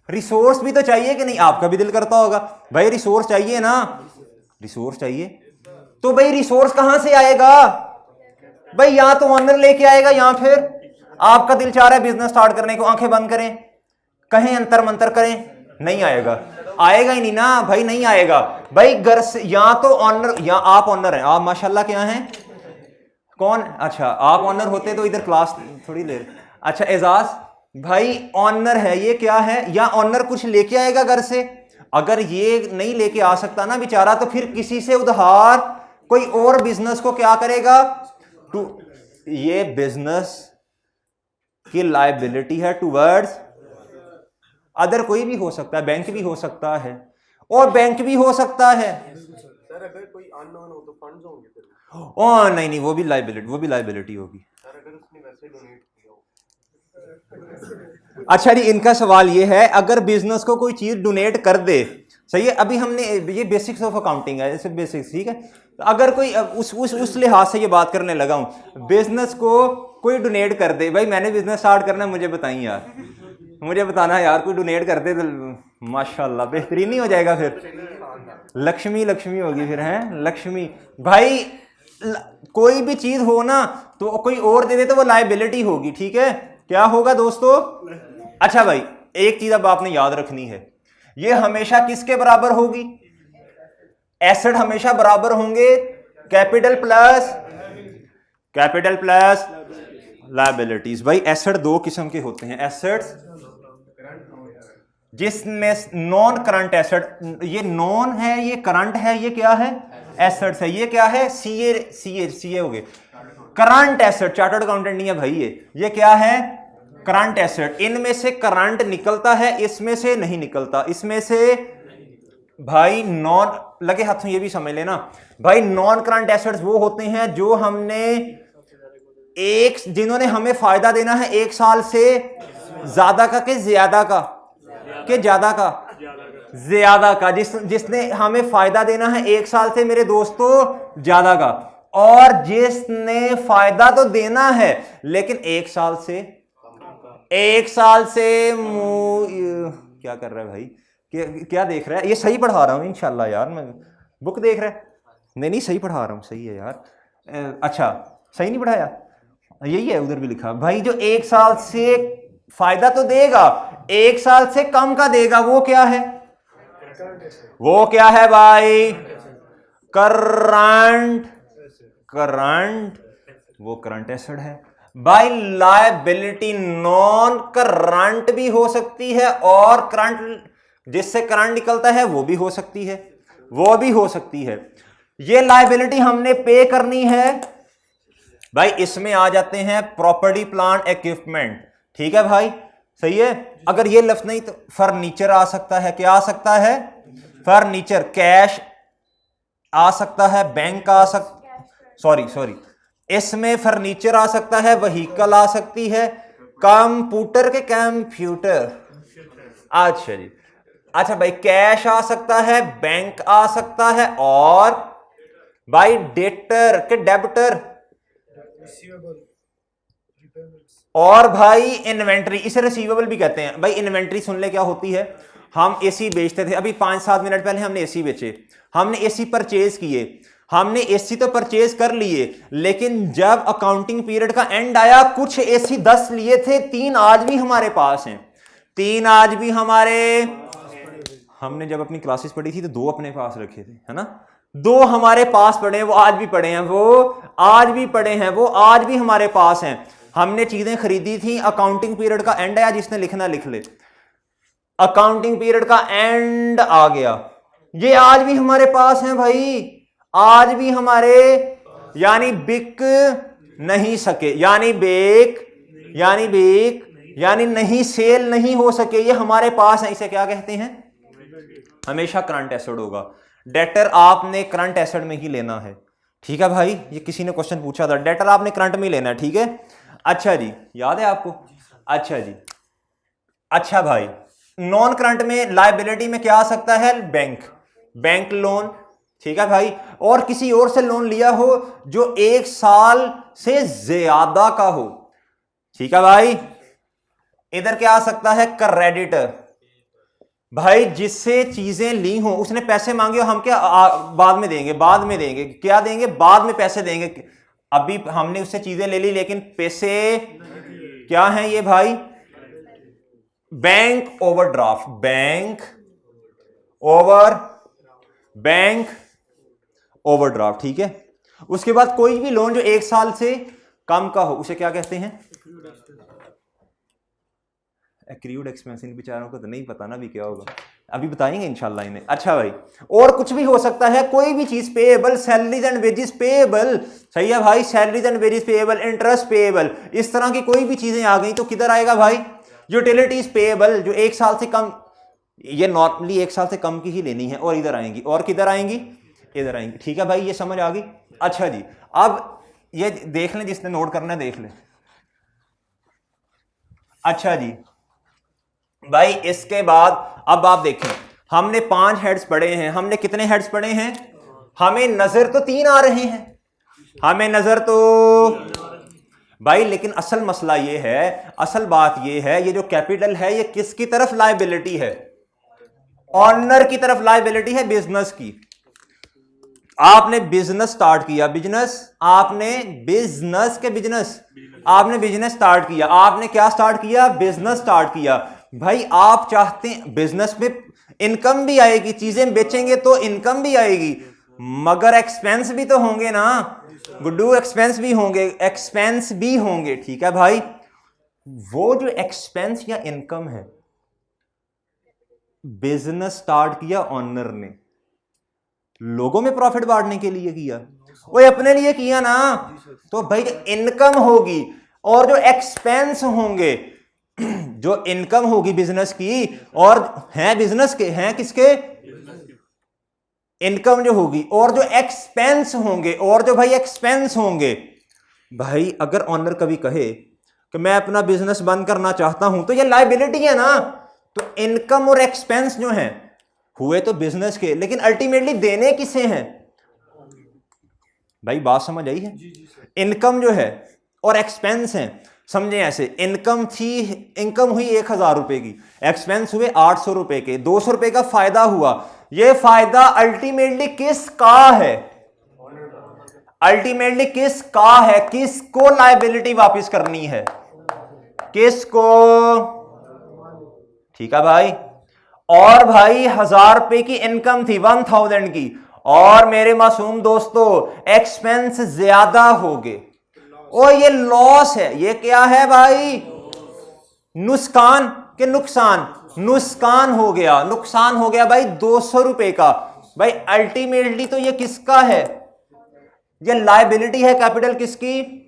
रिसोर्स भी तो चाहिए कि नहीं? आपका भी दिल करता होगा भाई, रिसोर्स चाहिए ना, रिसोर्स चाहिए। तो भाई रिसोर्स कहां से आएगा? भाई या तो ऑनर लेके आएगा या फिर आपका दिल चाह रहा है बिजनेस स्टार्ट करने को, आंखें बंद करें, कहें अंतर मंतर करें, नहीं आएगा, आएगा ही नहीं ना भाई, नहीं आएगा भाई। घर से या तो ऑनर, या आप ऑनर हैं, आप माशाल्लाह क्या हैं, कौन? अच्छा आप ऑनर होते तो इधर क्लास थोड़ी ले। अच्छा एजाज भाई ऑनर है, ये क्या है? या ऑनर कुछ लेके आएगा घर से, अगर ये नहीं लेके आ सकता ना बेचारा, तो फिर किसी से उधार कोई और बिजनेस को क्या करेगा? ये बिजनेस की लायबिलिटी है टूवर्ड्स अदर। कोई भी हो सकता है, बैंक भी हो सकता है, और बैंक भी हो सकता है सर। अगर कोई अननोन हो तो फंड्स होंगे फिर? ओ नहीं, वो भी लायबिलिटी होगी सर अगर उसने वैसे डोनेट किया हो। अच्छा जी, इनका सवाल ये है, अगर बिजनेस को कोई चीज डोनेट कर दे, सही है, अभी हमने ये बेसिक्स ऑफ अकाउंटिंग है, जैसे बेसिक्स, ठीक है। तो अगर कोई उस लिहाज से ये बात करने लगा हूं, बिजनेस को कोई डोनेट कर दे, भाई मैंने बिजनेस स्टार्ट करना है, मुझे बताइए यार, मुझे बताना यार, कोई डोनेट कर दे तो माशाल्लाह बेहतरीन नहीं हो जाएगा, फिर लक्ष्मी लक्ष्मी होगी फिर, हैं लक्ष्मी। भाई कोई भी चीज हो ना, तो कोई और दे दे तो वो लायबिलिटी होगी, ठीक है, क्या होगा दोस्तों? अच्छा भाई एक चीज अब आपने याद रखनी है, ये हमेशा किसके बराबर होगी? एसेट हमेशा बराबर होंगे कैपिटल प्लस लायबिलिटीज। भाई एसेट दो किस्म के होते हैं, एसेट्स जिसमें नॉन करंट एसेट, ये नॉन है, ये करंट है, ये क्या है? एसेट्स है। ये क्या है? सीए हो गए, करंट एसेट। चार्टर्ड अकाउंटेंट नहीं है भाई, ये क्या है? Current asset. इनमें से करंट निकलता है, इसमें से नहीं निकलता, इसमें से भाई नॉन, लगे हाथों ये भी समझ लेना भाई, नॉन करंट एसेट्स वो होते हैं जो हमने जिन्होंने हमें फायदा देना है 1 साल से ज्यादा का के ज्यादा का के ज्यादा का जिसने हमें फायदा देना है 1 साल से मेरे दोस्तों ज्यादा का, और जिसने फायदा तो देना है लेकिन 1 साल से क्या कर रहा है भाई, क्या देख रहा है? ये सही पढ़ा रहा हूं इंशाल्लाह यार, मैं बुक देख रहा है, नहीं सही पढ़ा रहा हूं, सही है यार। अच्छा सही नहीं पढ़ाया, यही है उधर भी लिखा भाई, जो 1 साल से फायदा तो देगा, 1 साल से कम का देगा, वो क्या है? वो क्या है भाई? करंट, वो करंट एसेट है भाई। लायबिलिटी नॉन करंट भी हो सकती है, और करंट जिससे करंट निकलता है वो भी हो सकती है, ये लायबिलिटी हमने पे करनी है भाई। इसमें आ जाते हैं प्रॉपर्टी प्लांट इक्विपमेंट, ठीक है भाई, सही है। अगर ये लफ्ज नहीं तो फर्नीचर आ सकता है, क्या आ सकता है? फर्नीचर। कैश आ सकता है, बैंक आ सॉरी इसमें फर्नीचर आ सकता है, व्हीकल आ सकती है, कंप्यूटर अच्छा जी, अच्छा भाई कैश आ सकता है, बैंक आ सकता है, और भाई डेटर के डेबिटर, और भाई इन्वेंट्री, इसे रिसीवेबल भी कहते हैं भाई। इन्वेंट्री सुन ले क्या होती है? हम एसी बेचते थे, अभी 5-7 मिनट पहले हमने एसी बेचे, हमने एसी परचेज किए, हमने एसी तो परचेज कर लिए, लेकिन जब अकाउंटिंग पीरियड का एंड आया कुछ एसी 10 लिए थे, 3 आज भी हमारे पास हैं, 3 आज भी हमारे, हमने जब अपनी क्लासेस पढ़ी थी तो 2 अपने पास रखे थे, है ना, 2 हमारे पास पड़े हैं, वो आज भी पड़े हैं, वो आज भी पड़े हैं, वो आज भी हमारे पास हैं। हमने चीजें खरीदी थी, अकाउंटिंग पीरियड का एंड आया, जिसने लिखना लिख ले, अकाउंटिंग पीरियड का एंड आ गया, ये आज भी हमारे पास हैं भाई, आज भी हमारे, यानी बिक नहीं सके, यानी बेक यानी नहीं, सेल नहीं हो सके, ये हमारे पास है, इसे क्या कहते हैं, हमेशा करंट एसेट होगा। डेटर आपने करंट एसेट में ही लेना है, ठीक है भाई, ये किसी ने क्वेश्चन पूछा था, डेटर आपने करंट में ही लेना है, ठीक है। अच्छा जी, याद है आपको, अच्छा जी, अच्छा भाई, नॉन करंट में लायबिलिटी में क्या आ सकता है, बैंक लोन, ठीक है भाई, और किसी और से लोन लिया हो जो 1 साल से ज्यादा का हो, ठीक है भाई। इधर क्या आ सकता है, क्रेडिटर, भाई जिससे चीजें ली हो, उसने पैसे मांगे हो, हम क्या बाद में देंगे, क्या देंगे, बाद में पैसे देंगे, अभी हमने उससे चीजें ले ली लेकिन पैसे क्या हैं ये भाई, बैंक ओवरड्राफ्ट, बैंक ओवरड्राफ्ट, ठीक है। उसके बाद कोई भी लोन जो 1 साल से कम का हो, उसे क्या कहते हैं, एक्रीड एक्सपेंस। इन बेचारों को तो नहीं पता ना भी क्या होगा, अभी बताएंगे इंशाल्लाह इन्हें। अच्छा भाई, और कुछ भी हो सकता है, कोई भी चीज payable, salaries and wages payable, सही है भाई, salaries and wages payable, interest payable, इस तरह की कोई भी चीजें आ गई तो किधर आएगा भाई, यूटिलिटीज पेएबल, जो 1 साल से कम, ये नॉर्मली 1 साल से कम की ही लेनी है, और इधर आएंगी, और किधर आएंगी, इधर आएंगी, ठीक है भाई, ये समझ आ गई। अच्छा जी, अब ये देख लें, जिसने नोट करना है देख लें। अच्छा जी भाई, इसके बाद अब आप देखें, हमने 5 हेड्स पढ़े हैं, हमने कितने हेड्स पढ़े हैं, हमें नजर तो 3 आ रहे हैं, हमें नजर तो भाई, लेकिन असल मसला ये है, असल बात ये है, ये जो कैपिटल है ये किसकी तरफ लायबिलिटी है, ऑनर की तरफ लायबिलिटी है, बिजनेस की। आपने बिजनेस स्टार्ट किया, आपने बिजनेस स्टार्ट किया, आपने क्या स्टार्ट किया, बिजनेस स्टार्ट किया। भाई आप चाहते हैं बिजनेस में इनकम भी आएगी, चीजें बेचेंगे तो इनकम भी आएगी, मगर एक्सपेंस भी तो होंगे ना गुड्डू, एक्सपेंस भी होंगे, ठीक है भाई। वो जो एक्सपेंस या इनकम है, बिजनेस स्टार्ट किया ऑनर ने, लोगों में प्रॉफिट बांटने के लिए किया, वो अपने लिए किया ना, तो भाई इनकम होगी, और जो एक्सपेंस होंगे, जो इनकम होगी बिजनेस की, और हैं बिजनेस के, हैं किसके, इनकम जो होगी, और जो एक्सपेंस होंगे, भाई अगर ऑनर कभी कहे कि मैं अपना बिजनेस बंद करना चाहता हूं, तो ये लायबिलिटी है ना, तो इनकम और एक्सपेंस जो हैं हुए तो बिजनेस के, लेकिन अल्टीमेटली देने किसे हैं भाई, बात समझ आई है। इनकम जो है और एक्सपेंस है, समझे ऐसे, इनकम हुई 1000 रुपए की, एक्सपेंस हुए 800 रुपए के, 200 रुपए का फायदा हुआ, ये फायदा अल्टीमेटली किसका है, किसको लायबिलिटी वापस करनी है, किसको, ठीक है भाई। और भाई 1000 रुपए की इनकम थी, 1000 की, और मेरे मासूम दोस्तों एक्सपेंस ज्यादा हो गए, और ये लॉस है, ये क्या है भाई, नुकसान के नुकसान हो गया भाई 200 रुपए का। भाई अल्टीमेटली तो ये किसका है, ये लायबिलिटी है कैपिटल किसकी,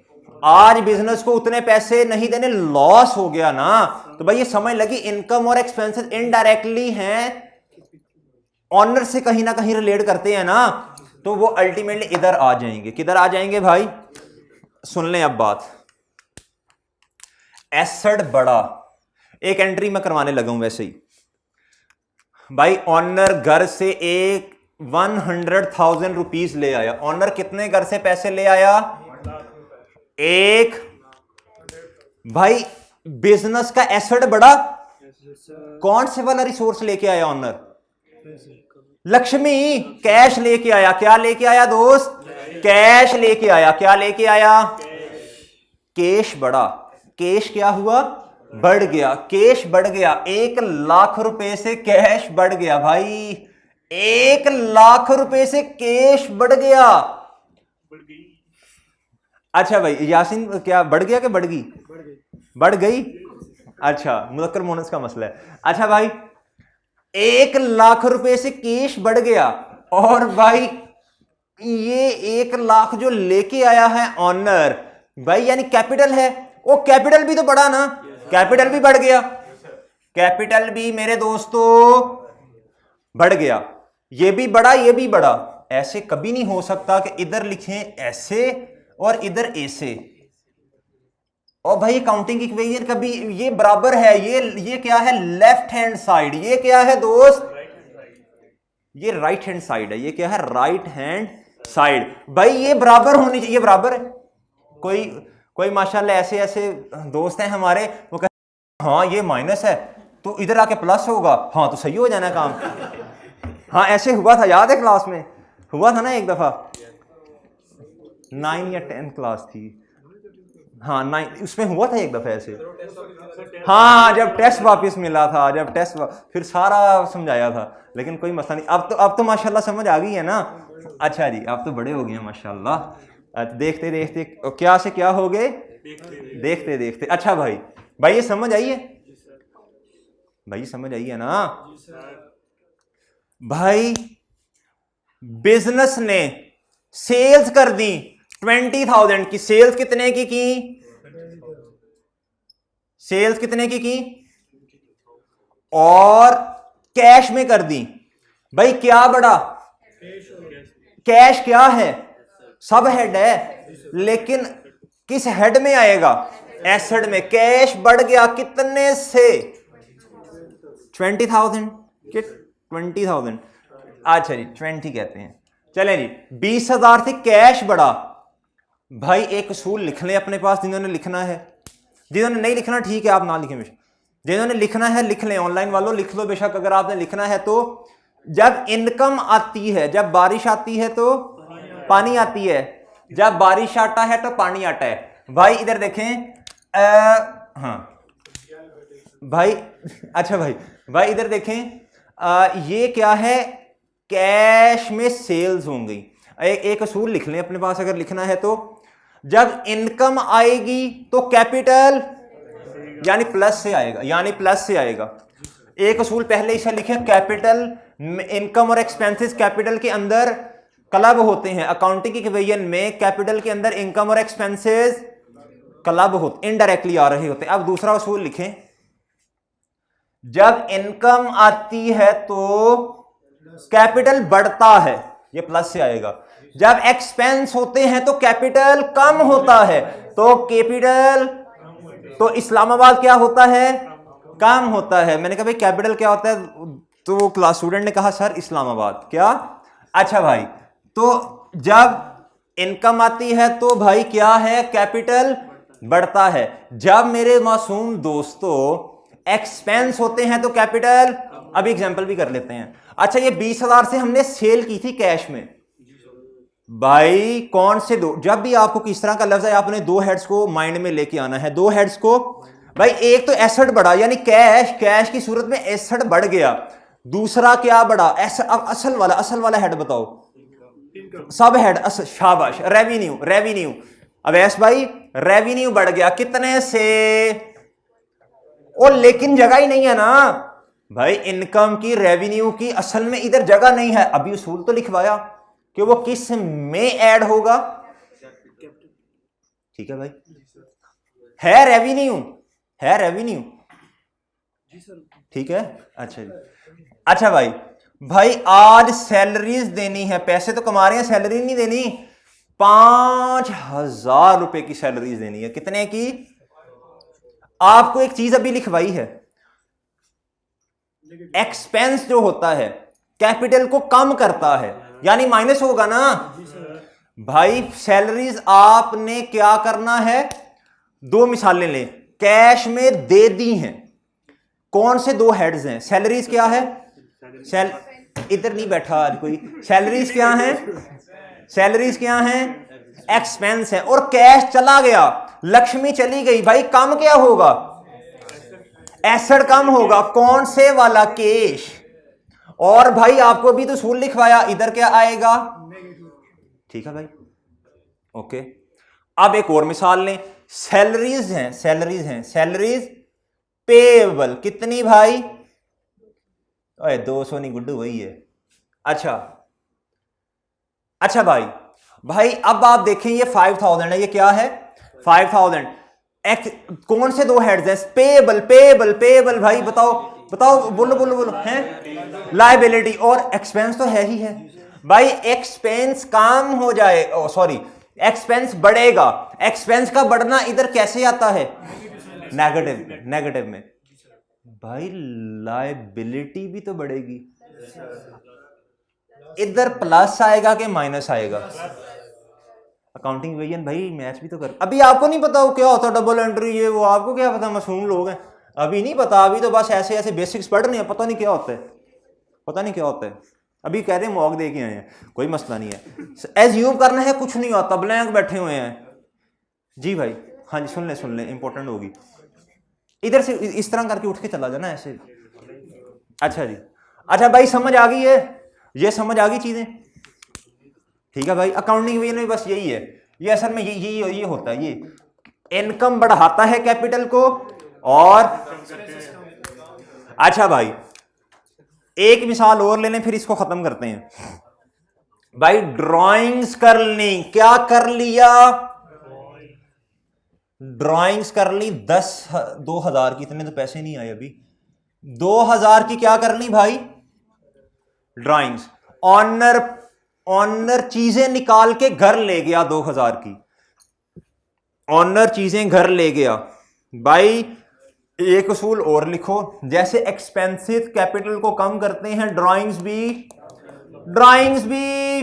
आज बिजनेस को उतने पैसे नहीं देने, लॉस हो गया ना, तो भाई ये समझ लगी इनकम और एक्सपेंसेस इनडायरेक्टली हैं, ऑनर से कहीं ना कहीं रिलेट करते हैं ना, तो वो अल्टीमेटली इधर आ जाएंगे, किधर आ जाएंगे भाई, सुन लें अब बात। एसेट बड़ा, एक एंट्री मैं करवाने लगा हूं वैसे ही भाई, ऑनर घर से 100,000 रुपीज ले आया, ऑनर कितने घर से पैसे ले आया, एक, भाई बिजनेस का एसेट बड़ा कौन से वाला रिसोर्स लेके आया ऑनर? लक्ष्मी कैश लेके आया। क्या लेके आया दोस्त? कैश लेके आया। क्या लेके आया? कैश बढ़ा। कैश क्या हुआ? बढ़ गया। कैश बढ़ गया। 1,00,000 रुपए से कैश बढ़ गया भाई। 1,00,000 रुपए से कैश बढ़ गया। अच्छा भाई यासीन, क्या बढ़ गया कि बढ़ गई? बढ़ गई। अच्छा, मुज़क्कर मुअन्नस का मसला है। अच्छा भाई 1,00,000 रुपए से कैश बढ़ गया, और भाई ये 1,00,000 जो लेके आया है ऑनर भाई, यानी कैपिटल है। वो कैपिटल भी तो बढ़ा ना, कैपिटल भी बढ़ गया। कैपिटल भी मेरे दोस्तों बढ़ गया। ये भी बढ़ा, ये भी बढ़ा। ऐसे कभी नहीं हो सकता कि इधर लिखें ऐसे और इधर ऐसे। और भाई काउंटिंग इक्वेशन कभी ये बराबर है। ये क्या है? Left hand side. ये क्या है दोस्त? ये राइट हैंड साइड है। ये क्या है? Right hand side. भाई ये बराबर होनी चाहिए। ये बराबर है। कोई माशाल्लाह ऐसे ऐसे दोस्त हैं हमारे, वो कहते हाँ ये माइनस है तो इधर आके प्लस होगा, हाँ तो सही हो जाना काम। हाँ ऐसे हुआ था, याद है क्लास में हुआ था ना एक दफा, 9 या 10 क्लास थी। हाँ 9 उसमें हुआ था एक दफा ऐसे। हाँ जब टेस्ट वापस मिला था, जब टेस्ट फिर सारा समझाया था, लेकिन कोई मसला नहीं। अब तो माशाल्लाह समझ आ गई है ना। अच्छा जी, आप तो बड़े हो गए हैं माशाल्लाह। देखते देखते क्या से क्या हो गए, देखते देखते। अच्छा भाई ये समझ आई है? भाई समझ आई है ना? भाई बिजनेस ने सेल्स कर दी 20,000 की। सेल्स कितने की? सेल्स कितने की? और कैश में कर दी। भाई क्या बढ़ा? कैश क्या है? सब हेड है, लेकिन किस हेड में आएगा? एसेट में। कैश बढ़ गया कितने से? 20,000 के 20,000। अच्छा जी 20 कहते हैं। चले जी 20,000 से कैश बढ़ा। भाई एक असूल लिख लें अपने पास, जिन्होंने लिखना है। जिन्होंने नहीं लिखना ठीक है, आप ना लिखें बेशक। जिन्होंने लिखना है लिख लें, ऑनलाइन वालों लिख लो बेशक अगर आपने लिखना है तो। जब इनकम आती है, जब बारिश आती है तो पानी आती है, जब बारिश आता है तो पानी आता है। भाई इधर देखें, हाँ भाई, अच्छा भाई इधर देखें, ये क्या है? कैश में सेल्स होंगी। एक असूल लिख लें अपने पास अगर लिखना है तो। जब इनकम आएगी तो कैपिटल यानी प्लस से आएगा, यानी प्लस से आएगा। एक असूल पहले इसे लिखे, कैपिटल इनकम और एक्सपेंसेस कैपिटल के अंदर क्लब होते हैं। अकाउंटिंग इक्वेशन में कैपिटल के अंदर इनकम और एक्सपेंसेस क्लब होते, इनडायरेक्टली आ रहे होते। अब दूसरा असूल लिखें, जब इनकम आती है तो कैपिटल बढ़ता है, ये प्लस से आएगा। जब एक्सपेंस होते हैं तो कैपिटल कम होता है, तो कैपिटल तो इस्लामाबाद क्या होता है? कम होता है। मैंने कहा भाई कैपिटल क्या होता है? तो क्लास स्टूडेंट ने कहा सर इस्लामाबाद। क्या? अच्छा भाई, तो जब इनकम आती है तो भाई क्या है? कैपिटल बढ़ता है। जब मेरे मासूम दोस्तों एक्सपेंस होते हैं तो कैपिटल, अभी एग्जांपल भी कर लेते हैं। अच्छा ये 20,000 से हमने सेल की थी कैश में। भाई कौन से दो? जब भी आपको किस तरह का लफ्ज है, आपने दो हेड्स को माइंड में लेके आना है। दो हेड्स को भाई, एक तो एसेट बढ़ा यानी कैश की सूरत में एसेट बढ़ गया। दूसरा क्या बढ़ा? असल वाला हेड बताओ। सब हेड शाबाश, रेवेन्यू। अवैस भाई रेवेन्यू बढ़ गया कितने से? और लेकिन जगह ही नहीं है ना भाई, इनकम की रेवेन्यू की असल में इधर जगह नहीं है। अभी उसूल तो लिखवाया कि वो किस में ऐड होगा। ठीक है भाई, है रेवेन्यू ठीक है। अच्छा जी, अच्छा भाई आज सैलरीज देनी है, पैसे तो कमा रहे हैं, सैलरी नहीं देनी। 5,000 रुपए की सैलरीज देनी है। कितने की? आपको एक चीज अभी लिखवाई है, एक्सपेंस जो होता है कैपिटल को कम करता है, यानी माइनस होगा ना भाई। सैलरीज आपने क्या करना है? दो मिसालें लें, कैश में दे दी हैं, कौन से दो हेड्स हैं? सैलरीज क्या है? सेल इधर नहीं बैठा आज कोई। सैलरीज क्या है? सैलरीज क्या है? एक्सपेंस है। और कैश चला गया, लक्ष्मी चली गई, भाई कम क्या होगा? एसेट कम होगा। कौन से वाला? कैश। और भाई आपको भी तो सूल लिखवाया, इधर क्या आएगा? ठीक है भाई, ओके। अब एक और मिसाल लें। सैलरीज हैं, सैलरीज हैं, सैलरीज पेएबल कितनी भाई? ओए 200 नहीं गुड्डू, वही है। अच्छा अच्छा भाई, भाई अब आप देखें ये 5000 है, ये क्या है? 5000। कौन से दो हेड्स हैं? पेएबल, पेएबल, पेएबल भाई बताओ बताओ, बोलो बोलो बोलो। हैं लायबिलिटी। और एक्सपेंस तो है ही है भाई। एक्सपेंस कम हो जाए, ओ सॉरी, एक्सपेंस बढ़ेगा। एक्सपेंस का बढ़ना इधर कैसे आता है? नेगेटिव, नेगेटिव में। भाई लायबिलिटी भी तो बढ़ेगी। इधर प्लस आएगा कि माइनस आएगा? अकाउंटिंग विजन भाई मैच भी तो कर। अभी आपको नहीं पता वो क्या होता है डबल एंट्री, ये वो आपको क्या पता? मासूम लोग हैं, अभी नहीं पता। अभी तो बस ऐसे ऐसे बेसिक्स पढ़ रहे हैं, पता नहीं क्या होता है, पता नहीं क्या होता है। अभी कह रहे हैं मॉक दे के आए हैं, कोई मसला नहीं है। एज्यूम करना है, कुछ नहीं होता, ब्लैंक बैठे हुए हैं। जी भाई, हाँ जी, सुन ले इंपॉर्टेंट होगी। इधर से इस तरह करके उठ के चला जाना ऐसे। अच्छा जी, अच्छा भाई समझ आ गई है, ये समझ आ गई चीजें? ठीक है भाई, अकाउंटिंग में बस यही है। ये असल में ये होता है, ये इनकम बढ़ाता है कैपिटल को। और अच्छा भाई एक मिसाल और ले लें, फिर इसको खत्म करते हैं। भाई ड्राइंग्स कर ली, क्या कर लिया? ड्राइंग्स कर ली 2000 की, इतने तो पैसे नहीं आए अभी। 2000 की क्या कर ली भाई? ड्राइंग्स। ऑनर, ऑनर चीजें निकाल के घर ले गया 2000 की। ऑनर चीजें घर ले गया। भाई एक उसूल और लिखो, जैसे एक्सपेंसिव कैपिटल को कम करते हैं, ड्राइंग्स भी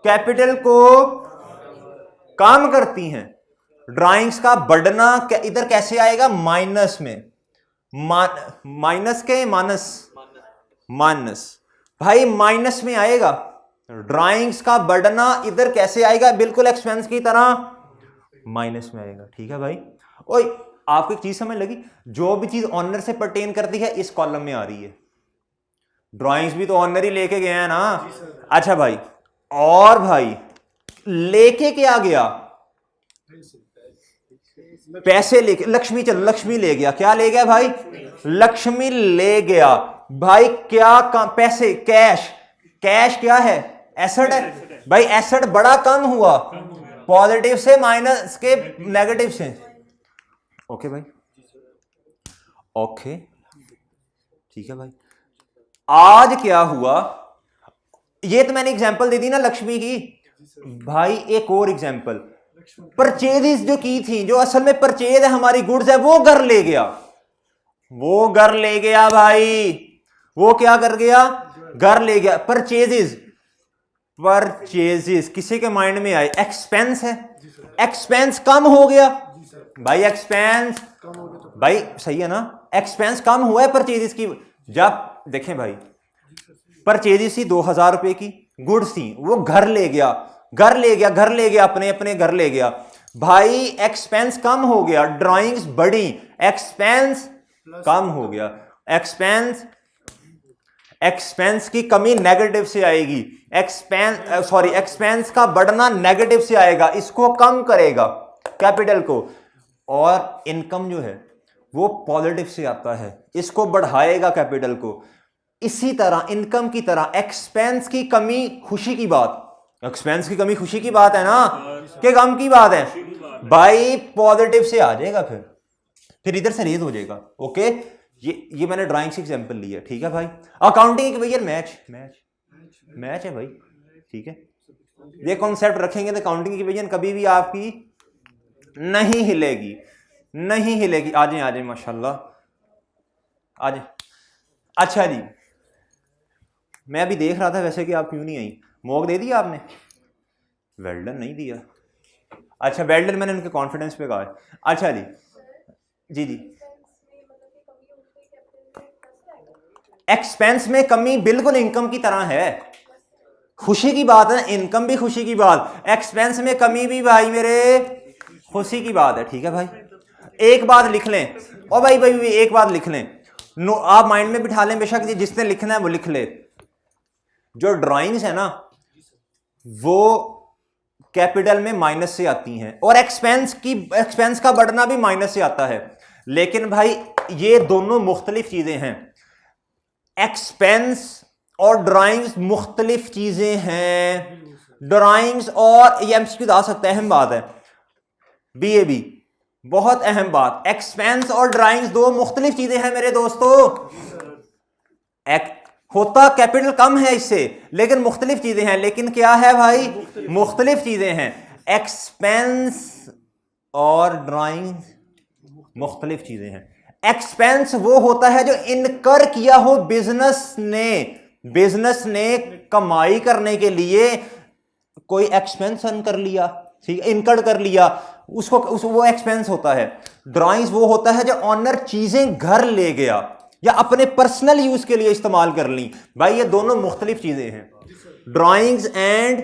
कैपिटल को कम करती हैं। ड्राइंग्स का बढ़ना इधर कैसे आएगा? माइनस में। माइनस के माइनस, माइनस भाई माइनस में आएगा। ड्राइंग्स का बढ़ना इधर कैसे आएगा? बिल्कुल एक्सपेंस की तरह माइनस में आएगा। ठीक है भाई। ओए आपको एक चीज समझ लगी? जो भी चीज ऑनर से परटेन करती है इस कॉलम में आ रही है। ड्राइंग्स भी तो ऑनर ही लेके गए हैं ना। अच्छा भाई, और भाई लेके क्या गया? पैसे लेके, लक्ष्मी, चलो लक्ष्मी ले गया। क्या ले गया भाई? लक्ष्मी ले गया। भाई क्या पैसे? कैश। कैश क्या है? एसेट है भाई। एसेट बड़ा कम हुआ, पॉजिटिव से माइनस के नेगेटिव से। ओके भाई, ओके ठीक है भाई। आज क्या हुआ? ये तो मैंने एग्जांपल दे दी ना लक्ष्मी की। भाई एक और एग्जांपल, परचेज जो की थी, जो असल में परचेज है हमारी गुड्स है, वो घर ले गया। वो घर ले गया भाई। वो क्या कर गया? घर ले गया। परचेजेस, परचेजेस किसी के माइंड में आए? एक्सपेंस है। एक्सपेंस कम हो गया भाई। एक्सपेंस भाई सही है ना? एक्सपेंस कम हुआ है परचेजेस की। जब देखें भाई, परचेजेस थी 2000 रुपए की, गुड्स थी, वो घर ले गया, घर ले गया, घर ले गया, अपने अपने घर ले गया। भाई एक्सपेंस कम हो गया, ड्राइंग्स बढ़ी, एक्सपेंस कम हो गया। एक्सपेंस, एक्सपेंस की कमी नेगेटिव से आएगी। एक्सपेंस सॉरी, एक्सपेंस का बढ़ना नेगेटिव से आएगा, इसको कम करेगा कैपिटल को। और इनकम जो है वो पॉजिटिव से आता है, इसको बढ़ाएगा कैपिटल को। इसी तरह इनकम की तरह एक्सपेंस की कमी खुशी की बात, एक्सपेंस की कमी खुशी की बात है ना, कि गम की बात है? भाई पॉजिटिव से आ जाएगा, फिर इधर से रेज हो जाएगा। ओके, ये मैंने ड्राइंग से एग्जांपल लिया। ठीक है भाई। अकाउंटिंग भैया मैच मैच मैच है भाई। ठीक है, ये कॉन्सेप्ट रखेंगे तो अकाउंटिंग की विजन कभी भी आपकी नहीं हिलेगी, नहीं हिलेगी। आ जाए माशाल्लाह, आ जाए। अच्छा जी, मैं अभी देख रहा था वैसे कि आप क्यों नहीं आई। मॉक दे दिया आपने? वेल्डन नहीं दिया। अच्छा वेल्डन मैंने उनके कॉन्फिडेंस पे कहा है। अच्छा जी जी जी, एक्सपेंस में कमी बिल्कुल इनकम की तरह है, खुशी की बात है, इनकम भी खुशी की बात, एक्सपेंस में कमी भी भाई मेरे खुशी की बात है। ठीक है भाई, एक बात लिख लें, और भाई एक बात लिख लें, नो आप माइंड में बिठा लें, बेशक जिसने लिखना है वो लिख ले। जो ड्राइंग्स है ना वो कैपिटल में माइनस से आती हैं, और एक्सपेंस का बढ़ना भी माइनस से आता है। लेकिन भाई ये दोनों मुख्तलिफ चीजें हैं, एक्सपेंस और ड्राइंग्स मुख्तलिफ चीजें हैं। ड्राइंग्स और ये एमसीक्यू आ सकता है, अहम बात है, बीएबी बहुत अहम बात, एक्सपेंस और ड्राइंग्स दो मुख्तलिफ चीजें हैं मेरे दोस्तों। होता कैपिटल कम है इससे, लेकिन मुख्तलिफ चीजें हैं। लेकिन क्या है भाई, मुख्तलिफ चीजें हैं। एक्सपेंस और ड्राइंग्स मुख्तलिफ चीजें हैं। एक्सपेंस वो होता है जो इनकर किया हो बिजनेस ने कमाई करने के लिए कोई एक्सपेंस कर लिया, ठीक है, इनकर्ड कर लिया, वो एक्सपेंस होता है। ड्राइंग्स वो होता है जो ऑनर चीजें घर ले गया या अपने पर्सनल यूज के लिए इस्तेमाल कर ली। भाई ये दोनों मुख्तलिफ चीजें हैं, ड्राइंग्स एंड।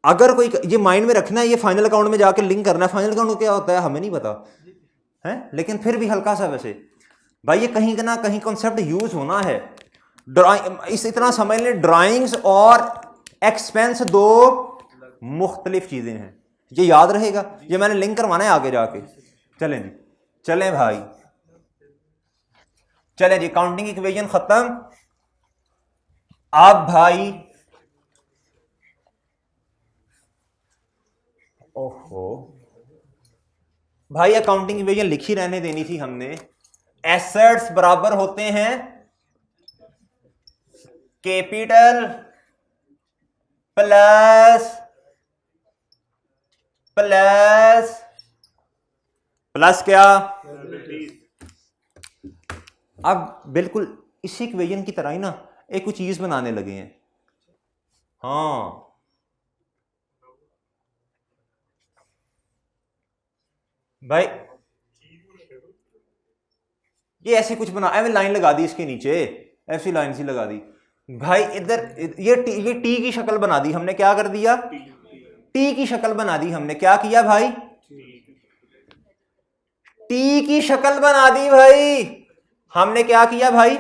अगर कोई ये माइंड में रखना है, ये फाइनल अकाउंट में जाके लिंक करना है। फाइनल अकाउंट क्या होता है हमें नहीं पता है, लेकिन फिर भी हल्का सा वैसे भाई ये कहीं ना कहीं कॉन्सेप्ट यूज होना है। इतना समझ लें, ड्राइंग्स और एक्सपेंस दो मुख्तलिफ चीजें हैं, ये याद रहेगा। ये मैंने लिंक करवाना है आगे जाके। चलें जी, चलें भाई, चलें जी, काउंटिंग इक्वेशन खत्म। अब भाई ओहो भाई अकाउंटिंग इक्वेशन लिखी रहने देनी थी हमने। एसेट्स बराबर होते हैं कैपिटल प्लस क्या, अब बिल्कुल इसी इक्वेशन की तरह ही ना एक कुछ चीज बनाने लगे हैं। हाँ भाई ये ऐसे कुछ बना, ऐसे लाइन लगा दी इसके नीचे, ऐसी लाइन सी लगा दी भाई। इधर ये टी की शक्ल बना दी हमने। क्या कर दिया, टी की शक्ल बना दी हमने। क्या किया भाई, टी की शक्ल बना दी भाई हमने। क्या किया भाई,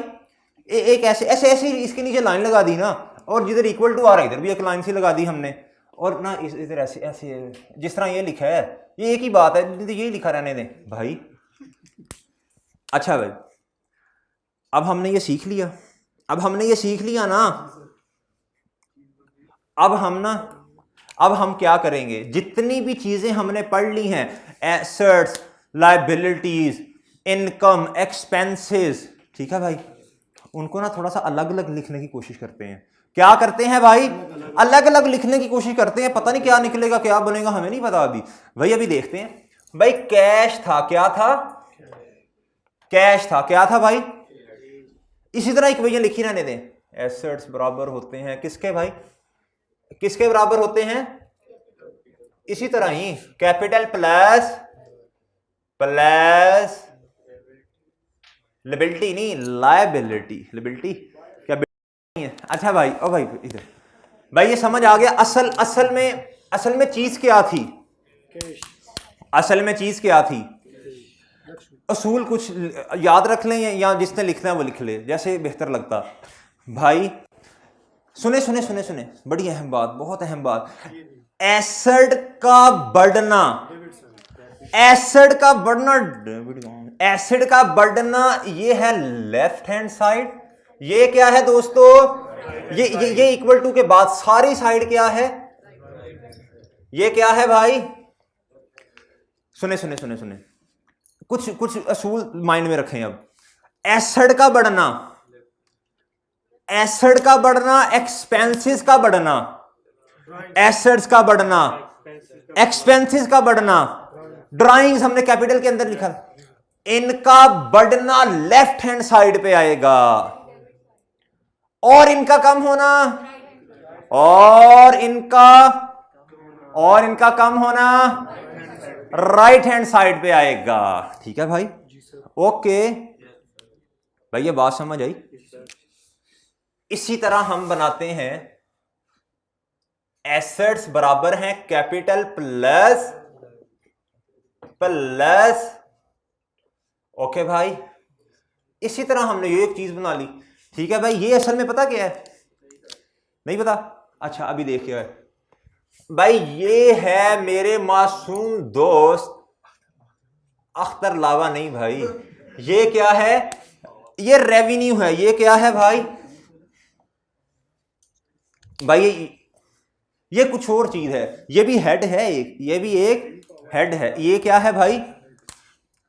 एक ऐसे ऐसे ऐसे इसके नीचे लाइन लगा दी ना, और जिधर इक्वल टू आ रहा है इधर भी एक लाइन सी लगा दी हमने, और ना इधर ऐसे ऐसे जिस तरह ये लिखा है, ये एक ही बात है, ये लिखा रहने दें भाई। अच्छा भाई अब हमने ये सीख लिया, ना, अब हम क्या करेंगे, जितनी भी चीजें हमने पढ़ ली हैं, एसेट्स, लायबिलिटीज, इनकम, एक्सपेंसेस, ठीक है भाई, उनको ना थोड़ा सा अलग अलग लिखने की कोशिश करते हैं। क्या करते हैं भाई, अलग अलग लिखने की कोशिश करते हैं। पता नहीं क्या निकलेगा, क्या बनेगा, हमें नहीं पता अभी भाई। अभी देखते हैं भाई। कैश था, क्या था, कैश था, क्या था भाई। इसी तरह इक्वेशन लिखी रहने दें। एसेट्स बराबर होते हैं किसके भाई, किसके बराबर होते हैं, इसी तरह ही कैपिटल प्लस लिबिलिटी, नहीं लिबिलिटी क्या नहीं है। अच्छा भाई, ओ भाई इधर भाई ये समझ आ गया। असल में चीज क्या थी, असूल कुछ याद रख लें, या जिसने लिखना है वो लिख ले, जैसे बेहतर लगता भाई। सुने, बड़ी अहम बात, बहुत अहम बात। एसेट का बढ़ना, ये है लेफ्ट हैंड साइड। ये क्या है दोस्तों, ये इक्वल टू के बाद सारी साइड क्या है, ये क्या है भाई। सुने कुछ असूल माइंड में रखें। अब एसेट का बढ़ना, एक्सपेंसेस का बढ़ना, एसेट्स का बढ़ना, एक्सपेंसेस का बढ़ना, ड्राइंग्स हमने कैपिटल के अंदर लिखा, इनका बढ़ना लेफ्ट हैंड साइड पे आएगा, और इनका कम होना, और इनका कम होना राइट हैंड साइड पे आएगा। ठीक है भाई, ओके। भाई ये बात समझ आई। इसी तरह हम बनाते हैं एसेट्स बराबर हैं कैपिटल प्लस प्लस, ओके भाई। इसी तरह हमने ये एक चीज बना ली, ठीक है भाई। ये असल में पता क्या है, नहीं पता? अच्छा अभी देखिए भाई, ये है मेरे मासूम दोस्त अख्तर लावा, नहीं भाई, ये क्या है, ये रेवेन्यू है। ये क्या है भाई, भाई ये कुछ और चीज है, ये भी हेड है एक, ये भी एक हेड है। ये क्या है भाई,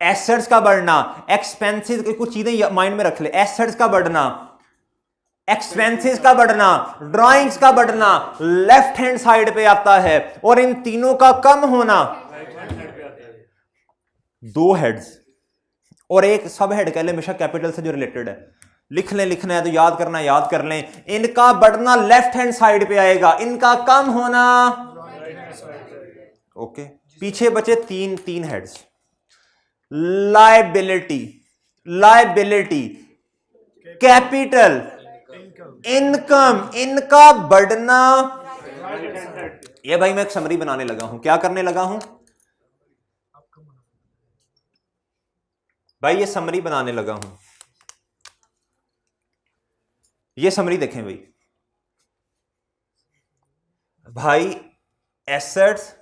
एसेट्स का बढ़ना, एक्सपेंसेस, कुछ चीजें माइंड में रख ले, एसेट्स का बढ़ना, एक्सपेंसेस का बढ़ना, ड्राइंग्स का बढ़ना लेफ्ट हैंड साइड पे आता है, और इन तीनों का कम होना दो हेड्स और एक सब हेड कह ले, हमेशा कैपिटल से जो रिलेटेड है। लिखना है तो याद करना, याद कर लें। इनका बढ़ना लेफ्ट हैंड साइड पे आएगा, इनका कम होना, ओके। पीछे बचे तीन heads. Liability, liability, capital, income, इनका बढ़ना। ये भाई मैं एक समरी बनाने लगा हूं, क्या करने लगा हूं भाई, ये समरी बनाने लगा हूं। ये समरी देखें भाई, भाई एसेट्स,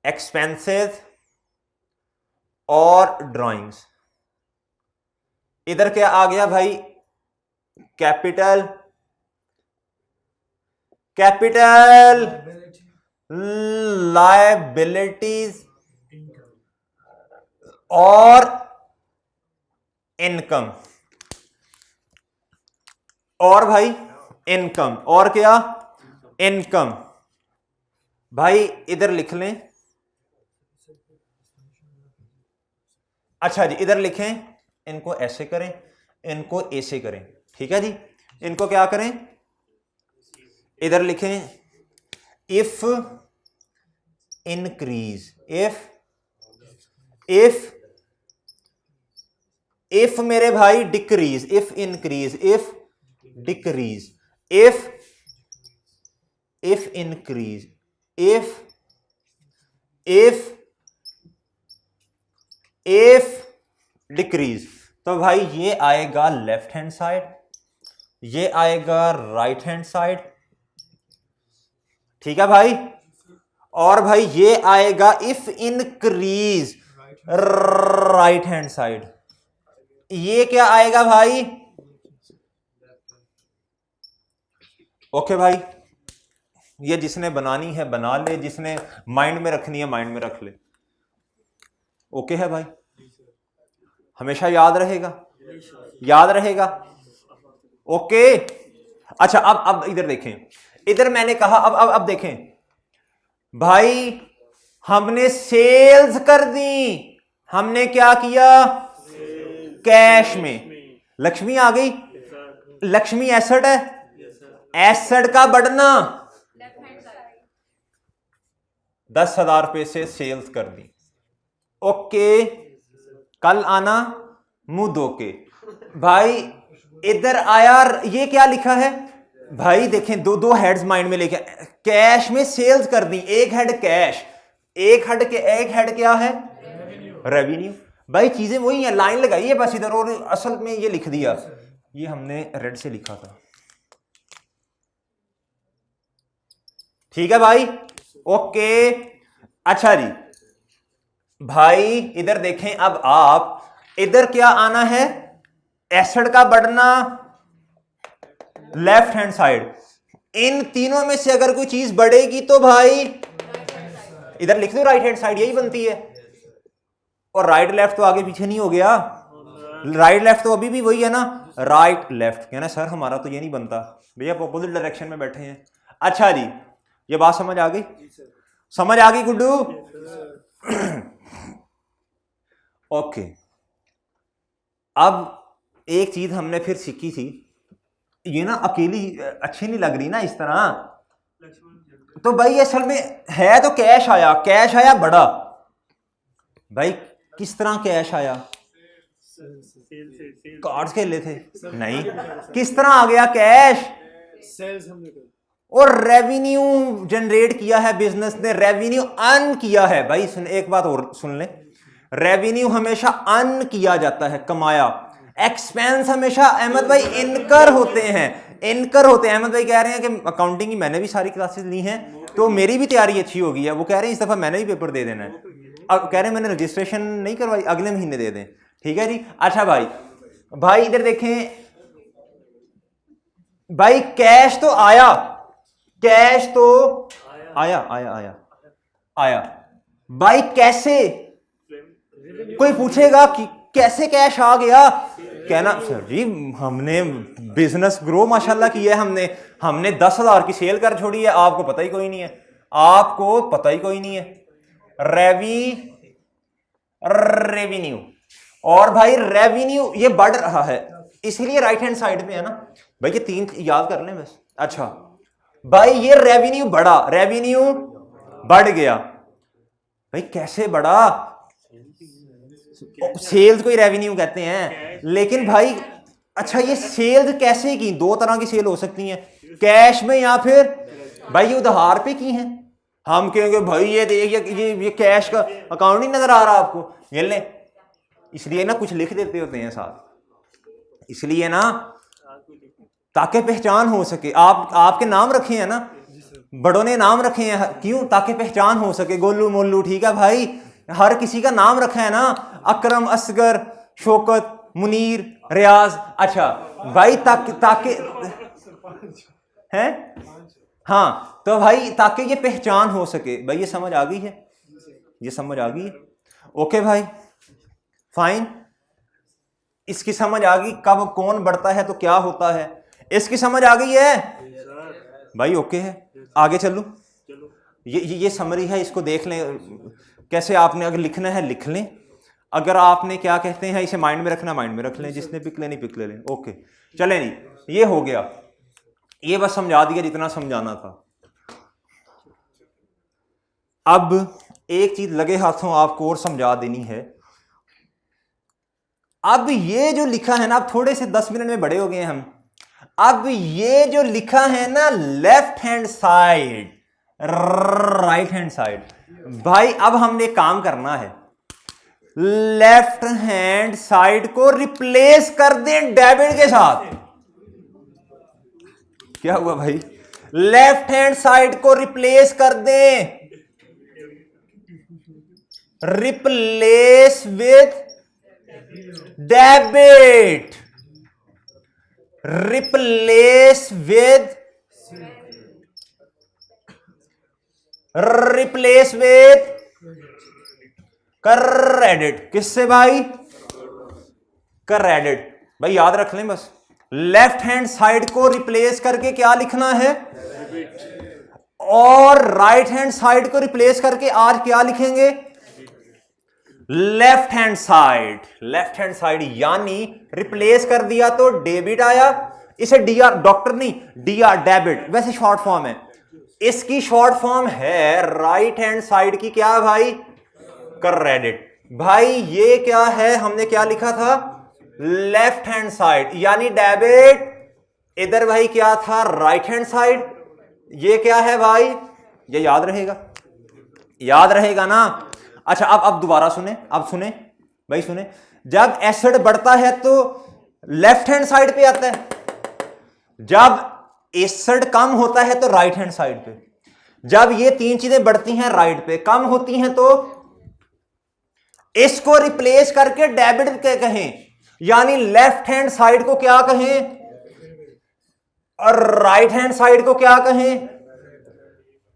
एक्सपेंसेस और ड्राइंग्स। इधर क्या आ गया भाई, कैपिटल, कैपिटल, लायबिलिटीज और इनकम, और भाई इनकम, और क्या, इनकम। भाई इधर लिख लें, अच्छा जी इधर लिखें, इनको ऐसे करें, इनको ऐसे करें, ठीक है जी। इनको क्या करें, इधर लिखें इफ इंक्रीज, इफ मेरे भाई decrease, if increase, if decrease, if increase, if decrease, तो भाई ये आएगा लेफ्ट हैंड साइड, ये आएगा राइट हैंड साइड, ठीक है भाई। और भाई ये आएगा if increase right hand side, ये क्या आएगा भाई, ओके भाई। ये जिसने बनानी है बना ले, जिसने माइंड में रखनी है माइंड में रख ले, ओके है भाई, हमेशा याद रहेगा, याद रहेगा, ओके। अच्छा अब इधर देखें, इधर मैंने कहा, अब देखें भाई, हमने सेल्स कर दी, हमने क्या किया, कैश में लक्ष्मी आ गई, लक्ष्मी एसेट है, एसेट का बढ़ना 10,000 रुपए से सेल्स कर दी, ओके। कल आना मुंह धो के भाई, इधर आया, ये क्या लिखा है भाई, देखें दो हेड्स माइंड में लेके, कैश में सेल्स कर दी, एक हेड कैश, एक हेड क्या है, रेवेन्यू। भाई चीजें वही है, लाइन लगाई है बस इधर, और असल में ये लिख दिया, ये हमने रेड से लिखा था, ठीक है भाई, ओके। अच्छा जी भाई इधर देखें, अब आप इधर क्या आना है, एसेट का बढ़ना लेफ्ट हैंड साइड, इन तीनों में से अगर कोई चीज बढ़ेगी तो भाई इधर लिख दो राइट हैंड साइड, यही बनती है। और राइट लेफ्ट तो आगे पीछे नहीं हो गया, राइट लेफ्ट तो अभी भी वही है ना, राइट लेफ्ट कहना सर हमारा तो ये नहीं बनता भैया, अपोजिट डायरेक्शन में बैठे हैं। अच्छा जी ये बात समझ आ गई, समझ आ गई गुड्डू, ओके। अब एक चीज हमने फिर सीखी थी, ये ना अकेली अच्छी नहीं लग रही ना इस तरह, तो भाई असल में है तो कैश आया, कैश आया बड़ा, भाई किस तरह कैश आया, कार्ड्स खेले थे नहीं, किस तरह आ गया कैश? सेल्स हमने कर और रेवेन्यू जनरेट किया है बिजनेस ने, रेवेन्यू अर्न किया है। भाई सुन, एक बात और सुन ले, रेवेन्यू हमेशा अर्न किया जाता है, कमाया। एक्सपेंस हमेशा अहमद भाई इनकर होते हैं, इनकर होते हैं। अहमद भाई कह रहे हैं कि अकाउंटिंग की मैंने भी सारी क्लासेस ली हैं तो मेरी भी तैयारी अच्छी हो गई है। वो कह रहे हैं इस दफा मैंने भी पेपर दे देना है। अब कह रहे हैं मैंने रजिस्ट्रेशन नहीं करवाई, अगले महीने दे दें। ठीक है जी। अच्छा भाई, भाई इधर देखें भाई, कैश तो आया, कैश तो आया आया आया आया भाई। कैसे? कोई पूछेगा कि कैसे कैश आ गया, कहना सर जी हमने बिजनेस ग्रो माशाल्लाह किया है, हमने 10,000 की सेल कर छोड़ी है, आपको पता ही कोई नहीं है, आपको पता ही कोई नहीं है। रेवेन्यू, और भाई रेवेन्यू ये बढ़ रहा है, इसीलिए राइट हैंड साइड पे है ना भाई। ये 3 याद कर लें बस। अच्छा भाई, ये रेवेन्यू बढ़ा, रेवेन्यू बढ़ गया भाई। कैसे बढ़ा? सेल्स को ही रेवेन्यू कहते हैं, लेकिन भाई अच्छा ये सेल्स कैसे की? 2 तरह की सेल हो सकती हैं, कैश में या फिर भाई ये उधार पे की हैं। हम कहेंगे भाई ये ये कैश का अकाउंट नहीं नजर आ रहा आपको, ये ले, इसलिए ना कुछ लिख देते होते हैं साथ, इसलिए ना ताकि पहचान हो सके। आपके नाम रखे हैं ना, बड़ों ने नाम रखे हैं, क्यों? ताकि पहचान हो सके। गोलू मोलू, ठीक है भाई, हर किसी का नाम रखा है ना, अकरम, असगर, शौकत, मुनीर, रियाज। अच्छा भाई ताकि हैं, हाँ तो भाई ताकि ये पहचान हो सके। भाई ये समझ आ गई है, ये समझ आ गई है। ओके भाई फाइन, इसकी समझ आ गई कब कौन बढ़ता है तो क्या होता है, इसकी समझ आ गई है भाई। ओके है, आगे चलूं। ये समरी है, इसको देख लें कैसे आपने अगर लिखना है लिख लें, अगर आपने क्या कहते हैं इसे माइंड में रखना माइंड में रख लें, जिसने पिक लेनी पिक ले लें। ओके चले नहीं, ये हो गया, ये बस समझा दिया जितना समझाना था। अब एक चीज लगे हाथों आपको और समझा देनी है। अब ये जो लिखा है ना, अब थोड़े से 10 मिनट में बड़े हो गए हम। अब ये जो लिखा है ना, left hand side right hand side, भाई अब हमने काम करना है, लेफ्ट हैंड साइड को रिप्लेस कर दें डेबिट के साथ। क्या हुआ भाई? लेफ्ट हैंड साइड को रिप्लेस कर दें, replace with debit, replace with credit. किससे भाई? क्रेडिट। भाई याद रख लें बस, लेफ्ट हैंड साइड को रिप्लेस करके क्या लिखना है, और राइट हैंड साइड को रिप्लेस करके आज क्या लिखेंगे, left hand side. Left hand side यानी रिप्लेस कर दिया तो डेबिट आया, इसे डीआर, डॉक्टर नहीं डीआर, डेबिट वैसे शॉर्ट फॉर्म है, इसकी शॉर्ट फॉर्म है राइट हैंड साइड की क्या भाई, क्रेडिट। भाई ये क्या है, हमने क्या लिखा था, लेफ्ट हैंड साइड यानी डेबिट, इधर भाई क्या था, राइट हैंड साइड। ये क्या है भाई, ये याद रहेगा, याद रहेगा ना। अच्छा अब दोबारा सुने, अब सुने भाई सुने, जब एसिड बढ़ता है तो लेफ्ट हैंड साइड पे आता है, जब एसिड कम होता है तो राइट हैंड साइड पे, जब ये 3 चीजें बढ़ती हैं राइट पे, कम होती हैं तो इसको रिप्लेस करके डेबिट के कहें, यानी लेफ्ट हैंड साइड को क्या कहें और राइट हैंड साइड को क्या कहें,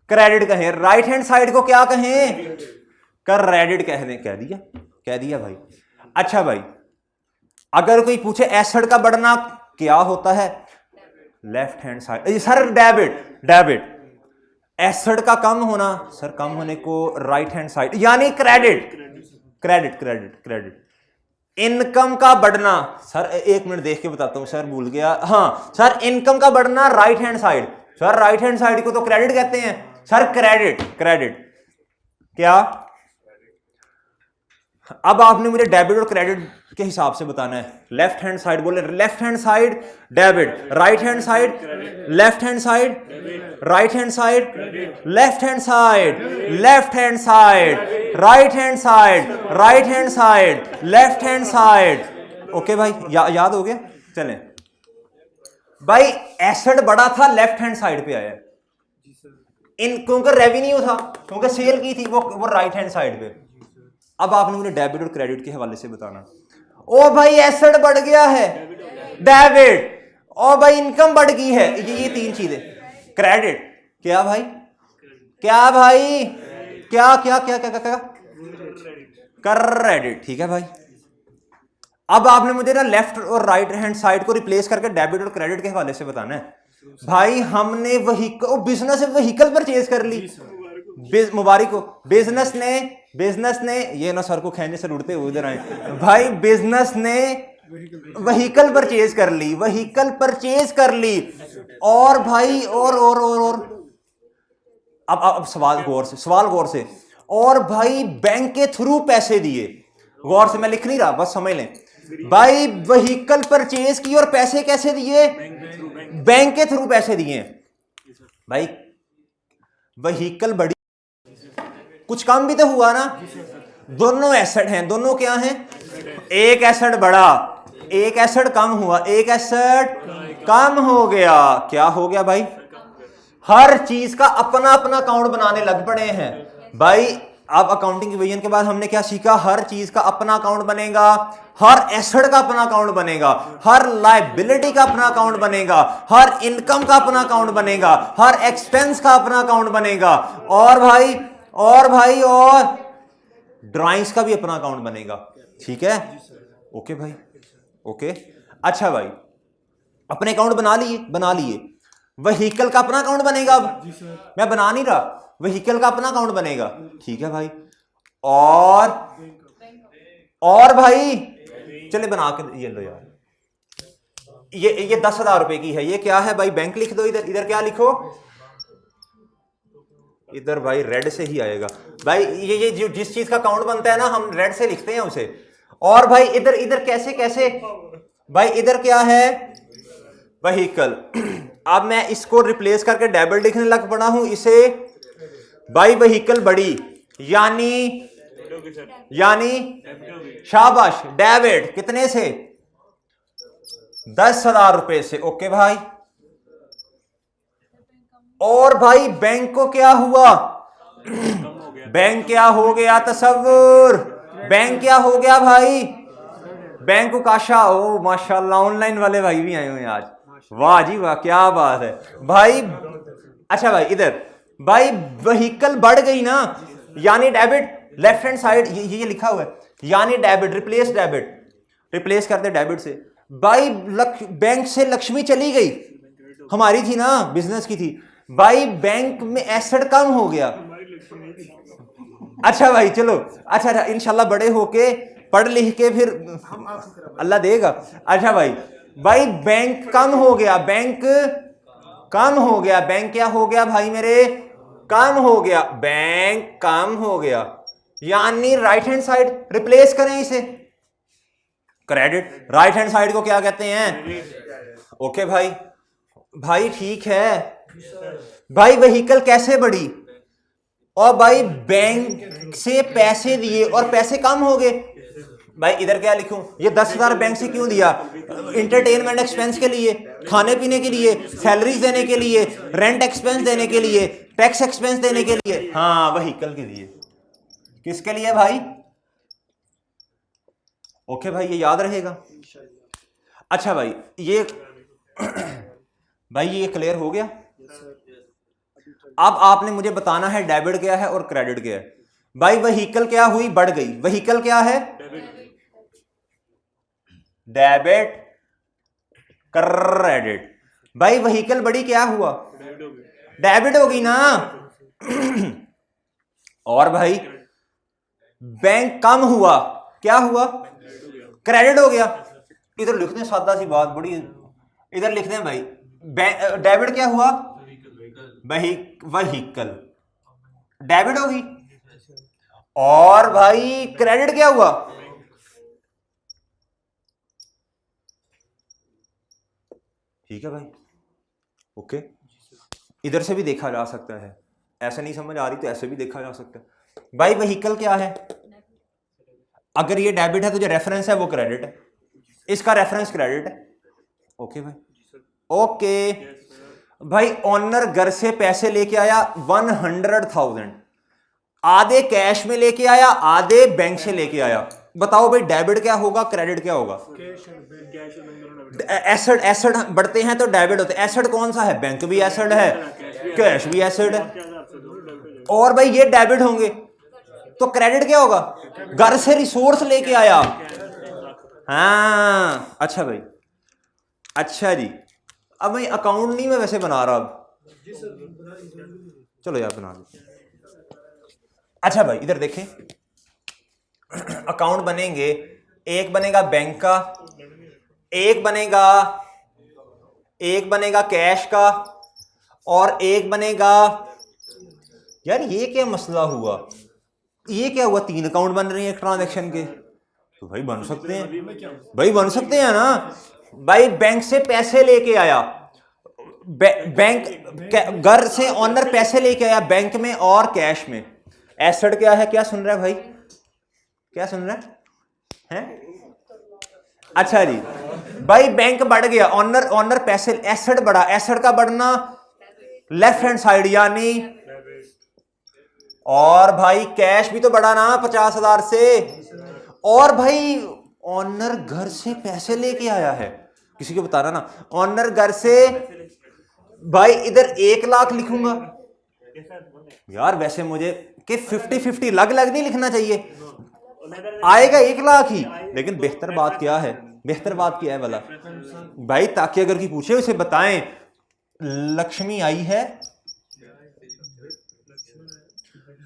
क्रेडिट कहें। राइट हैंड साइड को क्या कहें, क्रेडिट कह दें। कह दिया भाई। अच्छा भाई, अगर कोई पूछे एसिड का बढ़ना क्या होता है, left hand side, sir debit. Acid का कम होना, सर कम होने को राइट हैंड साइड यानी क्रेडिट। इनकम का बढ़ना, सर 1 मिनट देख के बताता हूं, सर भूल गया, हाँ सर इनकम का बढ़ना right hand side, sir right hand side को तो क्रेडिट कहते हैं, सर क्रेडिट क्या, अब आपने मुझे डेबिट और क्रेडिट के हिसाब से बताना है। लेफ्ट हैंड साइड बोले, left hand side debit, right hand side, left hand side, right hand side, left hand side, left hand side, right hand side, right hand side, left hand side. Okay भाई, याद हो गया? चलें भाई, asset बड़ा था, left hand side पे आया इन, क्योंकि रेवेन्यू था, क्योंकि सेल की थी वो राइट हैंड साइड पे। अब आपने मुझे डेबिट और क्रेडिट के हवाले से बताना। ओ भाई एसेट बढ़ गया है, डेबिट। ओ भाई इनकम बढ़ गई है, ये तीन चीजें। क्रेडिट क्या भाई? क्या भाई? क्या क्या क्या क्या क्या, क्या? क्रेडिट। ठीक है भाई। अब आपने मुझे ना लेफ्ट और राइट हैंड साइड को रिप्लेस करके डेबिट और क्रेडिट के हवाले से बताना है। भाई हमने बिजनेस व्हीकल परचेज कर ली, मुबारक हो। बिजनेस ने ये ना सर को खेलने से उड़ते हुए उधर आए भाई, बिजनेस ने व्हीकल परचेज कर ली, व्हीकल परचेज कर ली। और भाई और अब सवाल गौर से। और भाई बैंक के थ्रू पैसे दिए, गौर से, मैं लिख नहीं रहा, बस समझ लें भाई। व्हीकल परचेज की और पैसे कैसे दिए? बैंक के थ्रू पैसे दिए भाई। व्हीकल बड़ी, कुछ काम भी तो हुआ ना। दोनों एसेट हैं, दोनों क्या हैं? एक एसेट बढ़ा, एक एसेट कम हुआ, एक एसेट कम हो गया। क्या हो गया भाई? हर चीज का अपना अपना अकाउंट बनाने लग पड़े हैं भाई। अब अकाउंटिंग डिवीजन के बाद हमने क्या सीखा? हर चीज का अपना अकाउंट बनेगा, हर एसेट का अपना अकाउंट बनेगा, हर लायबिलिटी का अपना अकाउंट बनेगा, हर इनकम का अपना अकाउंट बनेगा, हर एक्सपेंस का अपना अकाउंट बनेगा, और ड्राइंग्स का भी अपना अकाउंट बनेगा। ठीक है? ओके भाई, ओके। अच्छा भाई, अपने अकाउंट बना लिए। व्हीकल का अपना अकाउंट बनेगा। अब मैं बना नहीं रहा, व्हीकल का अपना अकाउंट बनेगा। ठीक है भाई। और भाई चले बना के, ये लो यार, ये 10,000 रुपए की है। ये क्या है भाई? बैंक लिख दो इधर। इधर क्या लिखो? इधर भाई रेड से ही आएगा भाई। ये जो जिस चीज का अकाउंट बनता है ना, हम रेड से लिखते हैं उसे। और भाई इधर कैसे भाई? इधर क्या है? व्हीकल। अब मैं इसको रिप्लेस करके डेबिट लिखने लग पड़ा हूं इसे भाई। व्हीकल बड़ी, यानी शाबाश, डेबिट कितने से? 10,000 रुपए से। ओके भाई। और भाई बैंक को क्या हुआ? बैंक क्या हो गया? तसव्वुर, बैंक क्या हो गया भाई? बैंक को काशा। ओ माशाल्लाह, ऑनलाइन वाले भाई भी आए हुए हैं आज। वाह जी वाह, क्या बात है भाई। अच्छा भाई, इधर भाई व्हीकल बढ़ गई ना, यानी डेबिट। लेफ्ट हैंड साइड ये लिखा हुआ है, यानी डेबिट। रिप्लेस करते डेबिट से भाई। बैंक से लक्ष्मी चली गई, हमारी थी ना, बिजनेस की थी भाई। बैंक में एसेट कम हो गया। अच्छा भाई चलो, अच्छा इंशाल्लाह बड़े होके पढ़ लिख के फिर अल्लाह देगा। अच्छा भाई, बैंक कम हो गया, बैंक क्या हो गया भाई मेरे? कम हो गया, बैंक कम हो गया, यानी राइट हैंड साइड रिप्लेस करें इसे, क्रेडिट। राइट हैंड साइड को क्या कहते हैं? ओके भाई ठीक है भाई। व्हीकल कैसे बढ़ी? और भाई बैंक से पैसे दिए और पैसे कम हो गए भाई। इधर क्या लिखूं? ये 10,000 बैंक से क्यों दिया? इंटरटेनमेंट एक्सपेंस के लिए, खाने पीने के लिए, सैलरीज देने के लिए, रेंट एक्सपेंस देने के लिए, टैक्स एक्सपेंस देने के लिए। हाँ, व्हीकल के लिए। किसके लिए भाई? ओके भाई, ये याद रहेगा। अच्छा भाई, ये भाई ये क्लियर हो गया। अब आपने मुझे बताना है डेबिट क्या है और क्रेडिट क्या है भाई। व्हीकल क्या हुई? बढ़ गई। व्हीकल क्या है? Debit, credit. भाई व्हीकल बड़ी, क्या हुआ? डेबिट होगी ना। और भाई बैंक कम हुआ, क्या हुआ? क्रेडिट हो गया। इधर लिखते हैं सादा सी बात बड़ी, इधर लिखते हैं भाई डेबिट क्या हुआ? व्हीकल, डेबिट होगी। और भाई क्रेडिट क्या हुआ? ठीक है भाई, ओके। इधर से भी देखा जा सकता है, ऐसे नहीं समझ आ रही तो ऐसे भी देखा जा सकता है। भाई व्हीकल क्या है? अगर ये डेबिट है तो जो रेफरेंस है वो क्रेडिट है, इसका रेफरेंस क्रेडिट है। ओके भाई, ओके भाई। ऑनर घर से पैसे लेके आया 100,000, आधे कैश में लेके आया, आधे बैंक से लेके आया। बताओ भाई डेबिट क्या होगा, क्रेडिट क्या होगा? एसेट, एसेट बढ़ते हैं तो डेबिट होते हैं। एसेट कौन सा है? बैंक भी एसेट है, कैश भी एसेट है। और भाई ये डेबिट होंगे तो क्रेडिट क्या होगा? घर से रिसोर्स लेके आया। हाँ अच्छा भाई, अच्छा जी। अब मैं अकाउंट नहीं मैं वैसे बना रहा, अब चलो यार बना दो। अच्छा भाई इधर देखें, अकाउंट बनेंगे, एक बनेगा बैंक का, एक बनेगा कैश का, और एक बनेगा, यार ये क्या मसला हुआ, ये क्या हुआ? 3 अकाउंट बन रहे हैं एक ट्रांजैक्शन के। तो भाई बन सकते हैं, भाई बन सकते हैं ना। भाई बैंक से पैसे लेके आया, बैंक घर से ऑनर पैसे लेके आया बैंक में और कैश में। एसेट क्या है? क्या सुन रहा है भाई, क्या सुन रहा है? अच्छा जी भाई, बैंक बढ़ गया, ऑनर पैसे, एसेट बढ़ा। एसेट का बढ़ना लेफ्ट हैंड साइड यानी, और भाई कैश भी तो बढ़ा ना 50,000 से। और भाई ऑनर घर से पैसे लेके आया है, किसी को बताना ना, ऑनर घर से। भाई इधर 1 लाख लिखूंगा यार, वैसे मुझे कि 50-50 लग नहीं लिखना चाहिए, आएगा 1 लाख ही। लेकिन बेहतर बात क्या है, बेहतर बात क्या है वाला भाई, ताकि अगर की पूछे उसे बताएं लक्ष्मी आई है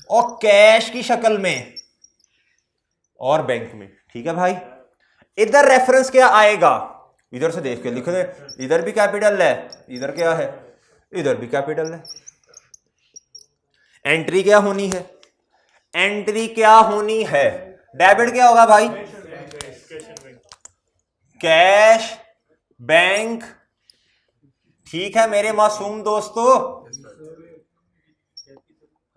और कैश की शक्ल में और बैंक में। ठीक है भाई, इधर रेफरेंस क्या आएगा? इधर से देख के लिख दे, इधर भी कैपिटल है, इधर क्या है? इधर भी कैपिटल है। एंट्री क्या होनी है? एंट्री क्या होनी है? डेबिट क्या होगा भाई? Cash, bank. ठीक है मेरे मासूम दोस्तों।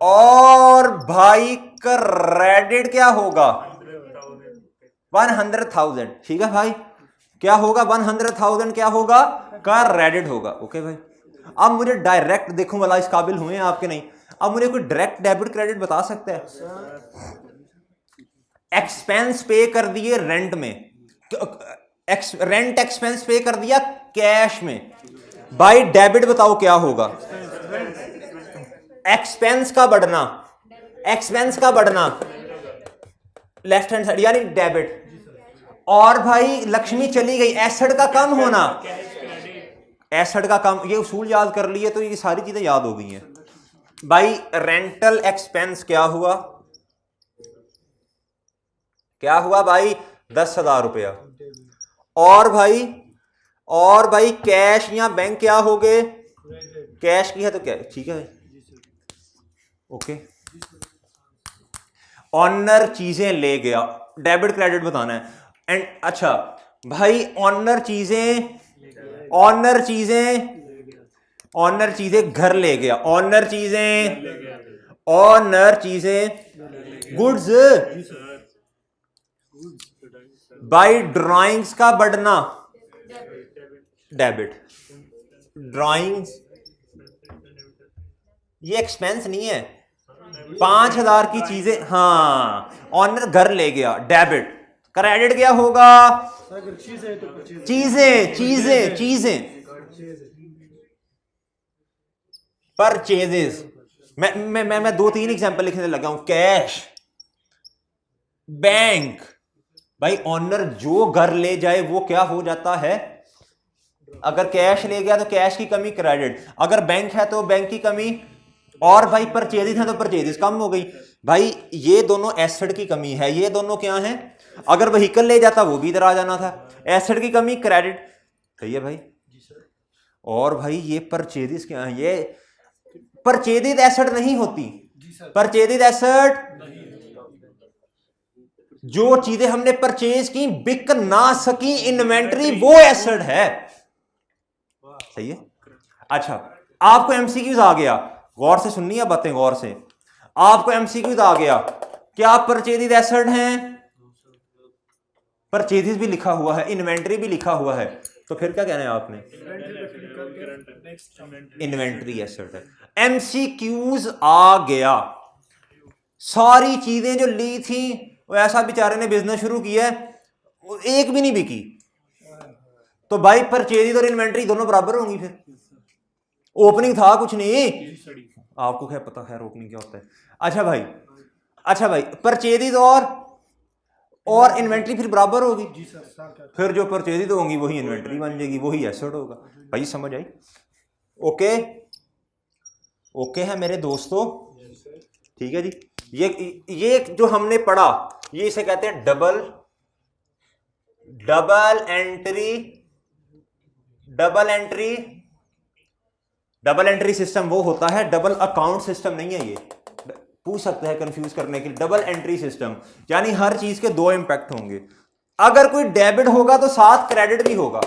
और भाई क्रेडिट क्या होगा? 100,000। ठीक है भाई, क्या होगा? 100,000 क्या होगा? क्रेडिट होगा। ओके भाई, अब मुझे डायरेक्ट देखूं वाला इस काबिल हुए हैं आपके नहीं, अब मुझे कोई डायरेक्ट डेबिट क्रेडिट बता सकता है? एक्सपेंस पे कर दिए रेंट में, रेंट एक्सपेंस पे कर दिया कैश में, भाई डेबिट बताओ क्या होगा? एक्सपेंस का बढ़ना, एक्सपेंस का बढ़ना लेफ्ट हैंड साइड यानी डेबिट। और भाई लक्ष्मी चली गई, एसेट का कम होना, एसेट का कम। ये उसूल याद कर लिए तो ये सारी चीजें याद हो गई हैं भाई। रेंटल एक्सपेंस क्या हुआ? क्या हुआ भाई? 10,000 रुपया। और भाई कैश या बैंक क्या हो गए? कैश की है तो क्या, ठीक है ओके। ऑनर चीजें ले गया, डेबिट क्रेडिट बताना है। एंड अच्छा भाई, ऑनर चीजें घर ले गया, ऑनर चीजें गुड्स। भाई ड्राइंग्स का बढ़ना डेबिट, ड्राइंग्स ये एक्सपेंस नहीं है। 5,000 की चीजें, हाँ ऑनर घर ले गया, डेबिट। क्रेडिट क्या होगा? चीजें परचेजेस। मैं 2-3 एग्जांपल लिखने लगा हूं। Cash, bank. भाई ऑनर जो घर ले जाए वो क्या हो जाता है? अगर कैश ले गया तो कैश की कमी क्रेडिट, अगर बैंक है तो बैंक की कमी, और भाई परचेजेस है तो परचेजेस कम हो गई। भाई ये दोनों एसेट की कमी है, ये दोनों क्या हैं? अगर व्हीकल ले जाता वो भी इधर आ जाना था, एसेट की कमी क्रेडिट। सही है भाई। और भाई ये परचेजेस क्या है? ये परचेजेस एसेट नहीं होती, परचेजेस एसेट जो चीजें हमने परचेज की बिक ना सकी इन्वेंट्री, वो एसेट है। सही है। अच्छा, आपको एमसीक्यूज आ गया, गौर से सुननी है बातें, गौर से। आपको एमसीक्यूज आ गया, क्या परचेज एसेट हैं? परचेजेस भी लिखा हुआ है, इन्वेंट्री भी लिखा हुआ है, तो फिर क्या कहना है आपने? इन्वेंट्री एसेट है। एमसीक्यूज आ गया, सारी चीजें जो ली थी, वो ऐसा बेचारे ने बिजनेस शुरू किया है, एक भी नहीं बिकी, तो भाई परचेज और इन्वेंट्री दोनों बराबर होंगी। फिर ओपनिंग था कुछ नहीं, आपको क्या पता खैर ओपनिंग क्या होता है। अच्छा भाई परचेज और इन्वेंट्री फिर बराबर होगी, फिर जो परचेज होंगी वही इन्वेंट्री बन जाएगी, वही एसेट होगा। भाई समझ आई? ओके है मेरे दोस्तों, ठीक है जी। ये जो हमने पढ़ा, ये इसे कहते हैं डबल एंट्री सिस्टम। वो होता है, डबल अकाउंट सिस्टम नहीं है। ये पूछ सकते हैं कंफ्यूज करने के लिए, डबल एंट्री सिस्टम यानी हर चीज के दो इंपैक्ट होंगे। अगर कोई डेबिट होगा तो साथ क्रेडिट भी होगा,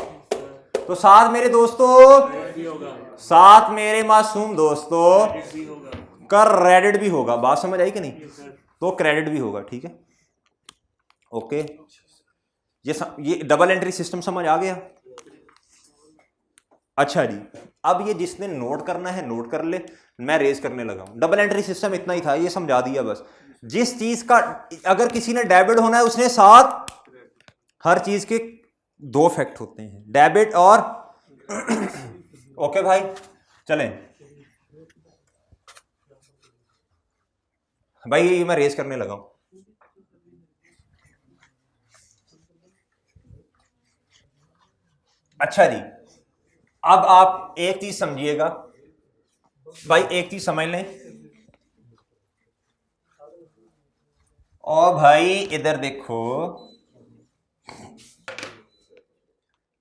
तो साथ मेरे दोस्तों, साथ मेरे मासूम दोस्तों क्रेडिट भी होगा। बात समझ आई कि नहीं? तो क्रेडिट भी होगा, ठीक है। ओके, ये डबल एंट्री सिस्टम समझ आ गया? अच्छा जी, अब ये जिसने नोट करना है नोट कर ले, मैं रेज करने लगा हूं। डबल एंट्री सिस्टम इतना ही था, ये समझा दिया बस। जिस चीज का अगर किसी ने डेबिट होना है, उसने साथ हर चीज के दो फैक्ट होते हैं, डेबिट और ओके भाई चलें भाई, ये मैं रेज करने लगा हूं। अच्छा जी, अब आप एक चीज समझिएगा भाई, एक चीज समझ लें। और भाई इधर देखो,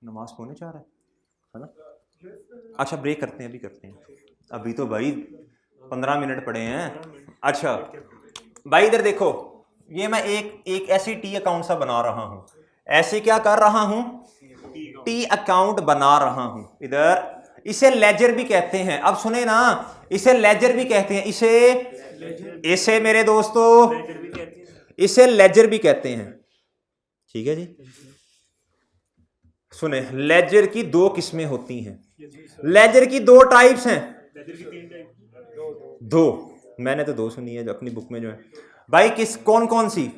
नमाज पढ़ने जा रहा है ना? अच्छा ब्रेक करते हैं, अभी करते हैं, अभी तो भाई 15 मिनट पड़े हैं। अच्छा भाई इधर देखो, ये मैं एक ऐसी टी अकाउंट सा बना रहा हूं, ऐसे क्या कर रहा हूं, टी अकाउंट बना रहा हूं इधर। इसे लेजर भी कहते हैं, अब सुने ना, इसे लेजर भी कहते हैं, इसे मेरे दोस्तों इसे लेजर भी कहते हैं, ठीक है जी। सुने, लेजर की दो किस्में होती हैं, लेजर की दो टाइप्स हैं, दो, मैंने तो दो सुनी है जो अपनी बुक में जो है भाई। कौन कौन सी?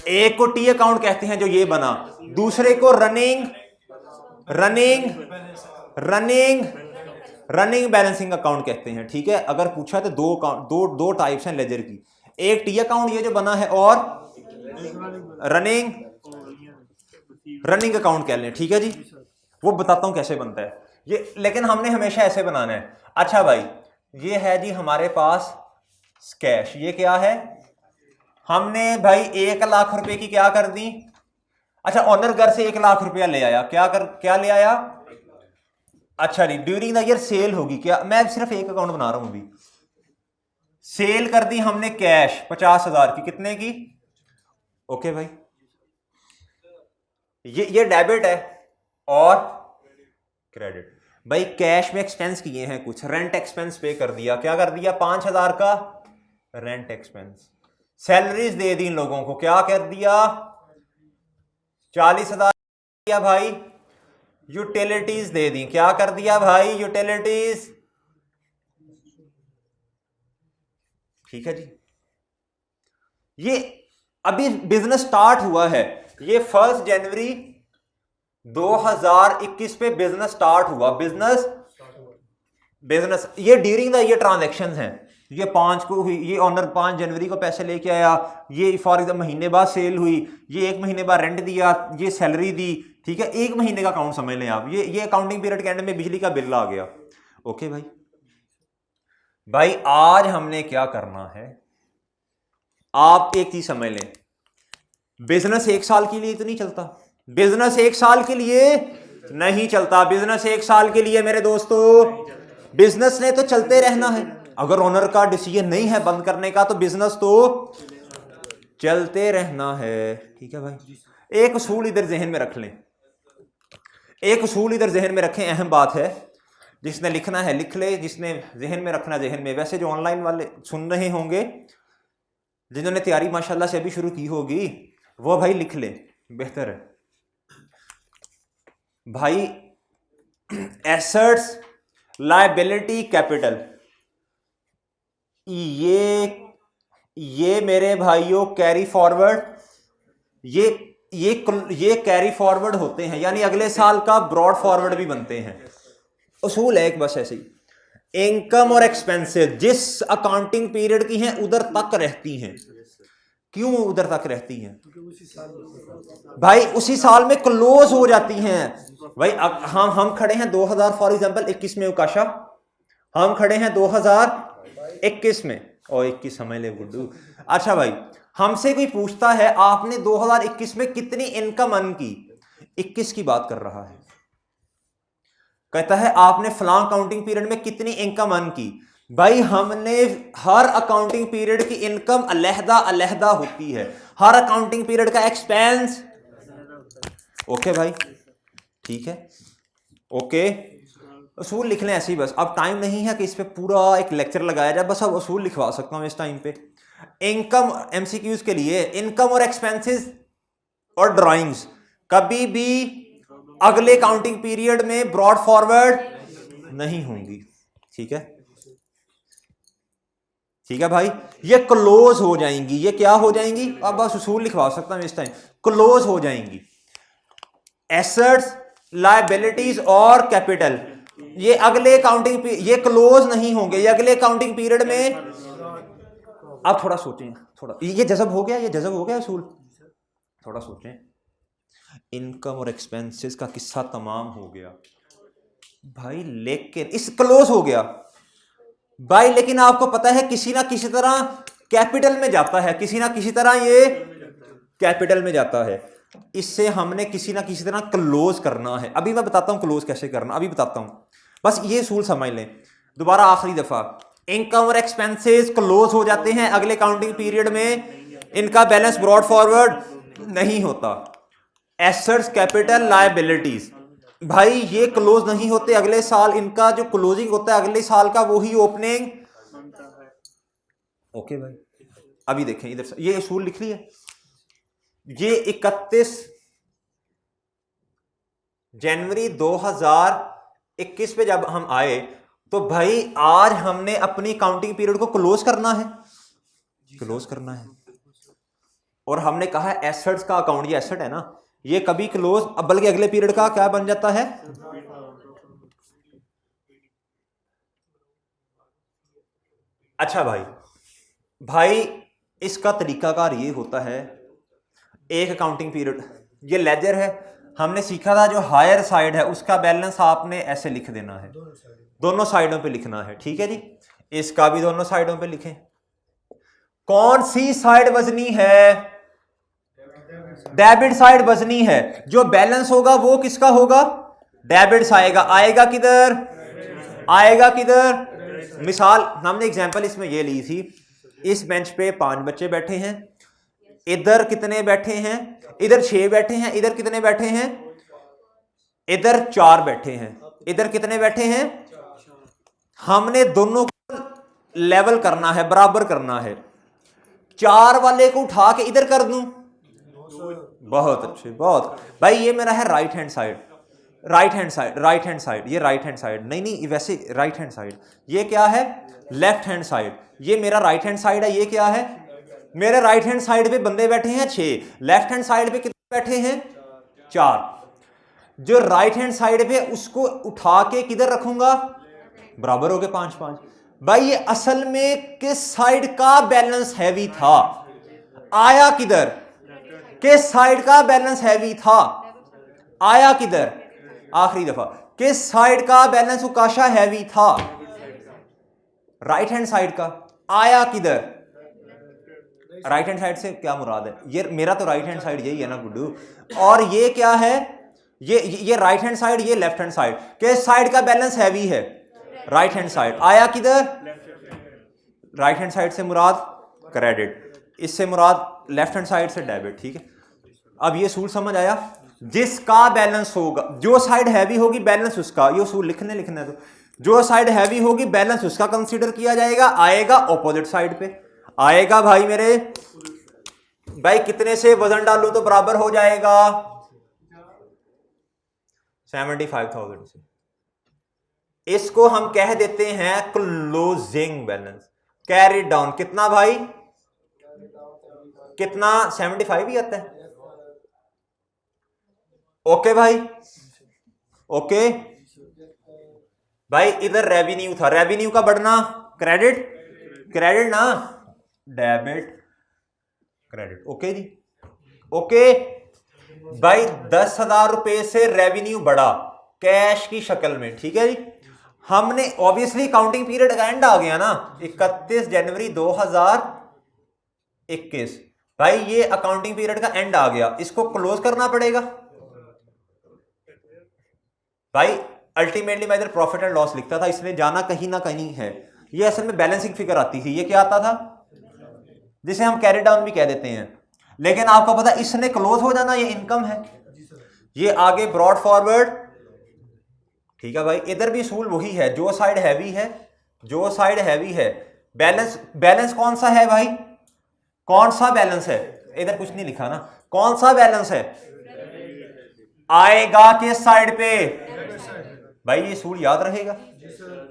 एक को टी अकाउंट कहते हैं जो ये बना, दूसरे को रनिंग बैलेंसिंग अकाउंट कहते हैं, ठीक है। अगर पूछा तो दो टाइप्स हैं लेजर की, एक टी अकाउंट ये जो बना है, और रनिंग अकाउंट कह लें, ठीक है जी। वो बताता हूं कैसे बनता है ये, लेकिन हमने हमेशा ऐसे बनाना है। अच्छा भाई, ये है जी हमारे पास कैश, ये क्या है, हमने भाई 1 लाख रुपए की क्या कर दी। अच्छा, ऑनर घर से 1 लाख रुपया ले आया, क्या ले आया? अच्छा जी, ड्यूरिंग द ईयर सेल होगी क्या? मैं सिर्फ एक अकाउंट बना रहा हूं अभी। सेल कर दी हमने कैश 50,000 की, कितने की? ओके भाई, ये डेबिट है और क्रेडिट। भाई कैश में एक्सपेंस किए हैं कुछ, रेंट एक्सपेंस पे कर दिया, क्या कर दिया? 5,000 का रेंट एक्सपेंस। सैलरीज दे दी इन लोगों को, क्या कर दिया? 40,000 दिया भाई। यूटिलिटीज दे दी, क्या कर दिया भाई? यूटिलिटीज, ठीक है जी। ये अभी बिजनेस स्टार्ट हुआ है, ये 1 जनवरी 2021 पे बिजनेस स्टार्ट हुआ। बिजनेस ये ड्यूरिंग द ये ट्रांजैक्शंस हैं, ये 5 को हुई, ये ऑनर 5 जनवरी को पैसे लेके आया, ये फॉर एग्जाम्पल महीने बाद सेल हुई, ये 1 महीने बाद रेंट दिया, ये सैलरी दी, ठीक है। 1 महीने का अकाउंट समझ लें आप, ये अकाउंटिंग पीरियड के एंड में बिजली का बिल आ गया। ओके भाई आज हमने क्या करना है, आप एक चीज समझ लें, बिजनेस 1 साल के लिए तो नहीं चलता, बिजनेस 1 साल के लिए नहीं चलता, बिजनेस 1 साल के लिए मेरे दोस्तों, बिजनेस ने तो चलते रहना है। अगर ओनर का डिसीजन नहीं है बंद करने का, तो बिजनेस तो चलते रहना है। ठीक है भाई, एक उसूल इधर जहन में रख लें, एक उसूल इधर जहन में रखें, अहम बात है। जिसने लिखना है लिख ले, जिसने जहन में रखना जहन में। वैसे जो ऑनलाइन वाले सुन रहे होंगे, जिन्होंने तैयारी माशाल्लाह से अभी शुरू की होगी, वो भाई लिख ले, बेहतर है भाई। एसेट्स, लायबिलिटी, कैपिटल, ये मेरे भाइयों कैरी फॉरवर्ड, ये कैरी फॉरवर्ड होते हैं, यानी अगले साल का ब्रॉड फॉरवर्ड भी बनते हैं। उसूल है एक बस ऐसे ही। इनकम और एक्सपेंसेस जिस अकाउंटिंग पीरियड की हैं उधर तक रहती हैं। क्यों उधर तक रहती हैं भाई? उसी साल में क्लोज हो जाती हैं भाई। हम खड़े हैं 2000 फॉर एग्जांपल 21 में उकाशा, हम खड़े हैं 2021 में, और 21 समझ ले गुड्डू। अच्छा भाई, हमसे कोई पूछता है आपने 2021 में कितनी इनकम अर्न की, 21 की बात कर रहा है, कहता है आपने फलां अकाउंटिंग पीरियड में कितनी इनकम अर्न की। भाई हमने हर अकाउंटिंग पीरियड की इनकम अलहदा अलहदा होती है, हर अकाउंटिंग पीरियड का एक्सपेंस। ओके भाई, ठीक है, ओके। उसूल लिख लें ऐसे ही बस। अब टाइम नहीं है कि इस पे पूरा एक लेक्चर लगाया जाए, बस अब उसूल लिखवा सकता हूं इस टाइम पे। इनकम एमसीक्यूज के लिए, इनकम और एक्सपेंसेस और ड्राइंग्स कभी भी अगले काउंटिंग पीरियड में ब्रॉड फॉरवर्ड नहीं होंगी। ठीक है, ठीक है भाई, ये क्लोज हो जाएंगी। ये क्या हो जाएंगी? अब बस उसूल लिखवा सकता हूं इस टाइम, क्लोज हो जाएंगी। एसेट्स, लायबिलिटीज और कैपिटल, ये अगले काउंटिंग, ये क्लोज नहीं होंगे, ये अगले काउंटिंग पीरियड में। अब थोड़ा सोचें, थोड़ा ये जज़ब हो गया, ये जज़ब हो गया उसूल, थोड़ा सोचें। इनकम और एक्सपेंसेस का किस्सा तमाम हो गया भाई, लेकिन इस क्लोज हो गया भाई, लेकिन आपको पता है किसी ना किसी तरह कैपिटल में जाता है, किसी ना किसी तरह ये कैपिटल में जाता है। इससे हमने किसी ना किसी तरह क्लोज करना है। अभी मैं बताता हूं क्लोज कैसे करना, अभी बताता हूं, बस ये उसूल समझ लें। दोबारा आखिरी दफा, इनकम और एक्सपेंसेस क्लोज हो जाते हैं अगले काउंटिंग पीरियड में, इनका बैलेंस ब्रॉड फॉरवर्ड नहीं होता। एसेट्स, कैपिटल, लायबिलिटीज भाई ये क्लोज नहीं होते अगले साल, इनका जो क्लोजिंग होता है अगले साल का वही ओपनिंग। ओके भाई, अभी देखें इधर से, ये उसूल लिख लिया। ये 31 जनवरी 2021 पे जब हम आए, तो भाई आज हमने अपनी काउंटिंग पीरियड को क्लोज करना है, क्लोज करना है। और हमने कहा है एसेट्स का अकाउंट, ये एसेट है ना, ये कभी क्लोज, अब बल्कि अगले पीरियड का क्या बन जाता है। अच्छा भाई, भाई इसका तरीकाकार ये होता है, एक अकाउंटिंग पीरियड, ये लेजर है, हमने सीखा था जो हायर साइड है उसका बैलेंस आपने ऐसे लिख देना है, दोनों साइडों पे लिखना है। ठीक है जी, इसका भी दोनों साइडों पे लिखें। कौन सी साइड वजनी है? डेबिट साइड वजनी है। जो बैलेंस होगा वो किसका होगा? डेबिट्स आएगा। आएगा किधर? आएगा किधर? मिसाल हमने एग्जांपल इसमें ये ली थी, इस बेंच पे 5 बच्चे बैठे हैं, इधर कितने बैठे हैं? इधर 6 बैठे हैं। इधर कितने बैठे हैं? इधर 4 बैठे हैं। इधर कितने बैठे हैं? हमने दोनों को लेवल करना है, बराबर करना है। 4 वाले को उठा के इधर कर दूं, बहुत अच्छे, बहुत भाई। ये मेरा है right hand side, right hand side, right hand side, ये राइट हैंड साइड, नहीं नहीं वैसे राइट हैंड साइड। ये क्या है? Left hand side. ये मेरा राइट हैंड साइड है। ये क्या है? मेरे राइट हैंड साइड पे बंदे बैठे हैं 6, लेफ्ट हैंड साइड पे कितने बैठे हैं? 4। जो राइट हैंड साइड पे उसको उठा के किधर रखूंगा? बराबर हो गए 5-5। भाई ये असल में किस साइड का बैलेंस हैवी था? आया किधर? किस साइड का बैलेंस हैवी था? आया किधर? आखिरी दफा, किस साइड का बैलेंस उकाशा हैवी था? राइट हैंड साइड का। आया किधर? राइट हैंड साइड से क्या मुराद है? ये मेरा तो राइट हैंड साइड यही है ना गुड्डू। और ये क्या है? ये राइट हैंड साइड, ये लेफ्ट हैंड साइड। किस साइड का बैलेंस हैवी है? Right hand side. आया किधर? राइट हैंड साइड से मुराद क्रेडिट। इससे मुराद लेफ्ट हैंड साइड से डेबिट, ठीक है। अब ये सूल समझ आया, जिसका बैलेंस होगा, जो साइड हैवी होगी बैलेंस उसका, ये सूल लिखने तो जो साइड हैवी होगी बैलेंस उसका कंसीडर किया जाएगा, आएगा ऑपोजिट साइड पे, आएगा भाई मेरे भाई कितने से वजन डालू तो बराबर हो जाएगा 75,000 से। इसको हम कह देते हैं क्लोजिंग बैलेंस, कैरी डाउन। कितना भाई, कितना 75 ही आता है। ओके भाई, ओके भाई। इधर रेवेन्यू था, रेवेन्यू का बढ़ना क्रेडिट, क्रेडिट ना डेबिट, क्रेडिट। ओके जी, ओके भाई। 10,000 रुपए से रेवेन्यू बढ़ा कैश की शक्ल में, ठीक है जी। हमने ऑब्वियसली काउंटिंग पीरियड का एंड आ गया ना, 31 जनवरी 2021 भाई, ये अकाउंटिंग पीरियड का एंड आ गया, इसको क्लोज करना पड़ेगा भाई। अल्टीमेटली मैं इधर प्रॉफिट एंड लॉस लिखता था, इसने जाना कहीं ना कहीं है। ये असल में बैलेंसिंग फिगर आती थी, ये क्या आता था, जिसे हम कैरी डाउन भी कह देते हैं। लेकिन आपको पता इसने क्लोज हो जाना, ये इनकम है, ये आगे ब्रॉड फॉरवर्ड, ठीक है भाई। इधर भी सूल वही है, जो साइड हैवी है, जो साइड हैवी है, बैलेंस, बैलेंस कौन सा है भाई, कौन सा बैलेंस है, इधर कुछ नहीं लिखा ना, कौन सा बैलेंस है, आएगा किस साइड पे भाई, ये सूल याद रहेगा।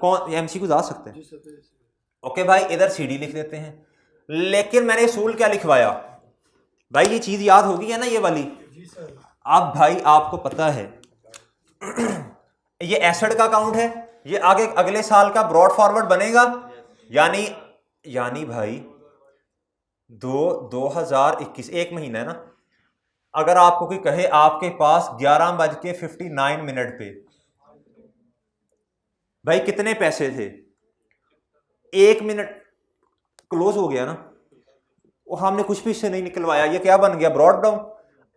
कौन एमसीक्यू आ सकते हैं। ओके भाई, इधर सीडी लिख देते हैं, लेकिन मैंने सूल क्या लिखवाया भाई, ये चीज याद होगी है ना, ये वाली। अब भाई आपको पता है ये एसेट का अकाउंट है, ये आगे अगले साल का ब्रॉड फॉरवर्ड बनेगा, यानी भाई 2021 एक महीना है ना। अगर आपको कोई कहे आपके पास 11:59 पे भाई कितने पैसे थे, 1 मिनट क्लोज हो गया ना, और हमने कुछ भी इससे नहीं निकलवाया, ये क्या बन गया, ब्रॉड डाउन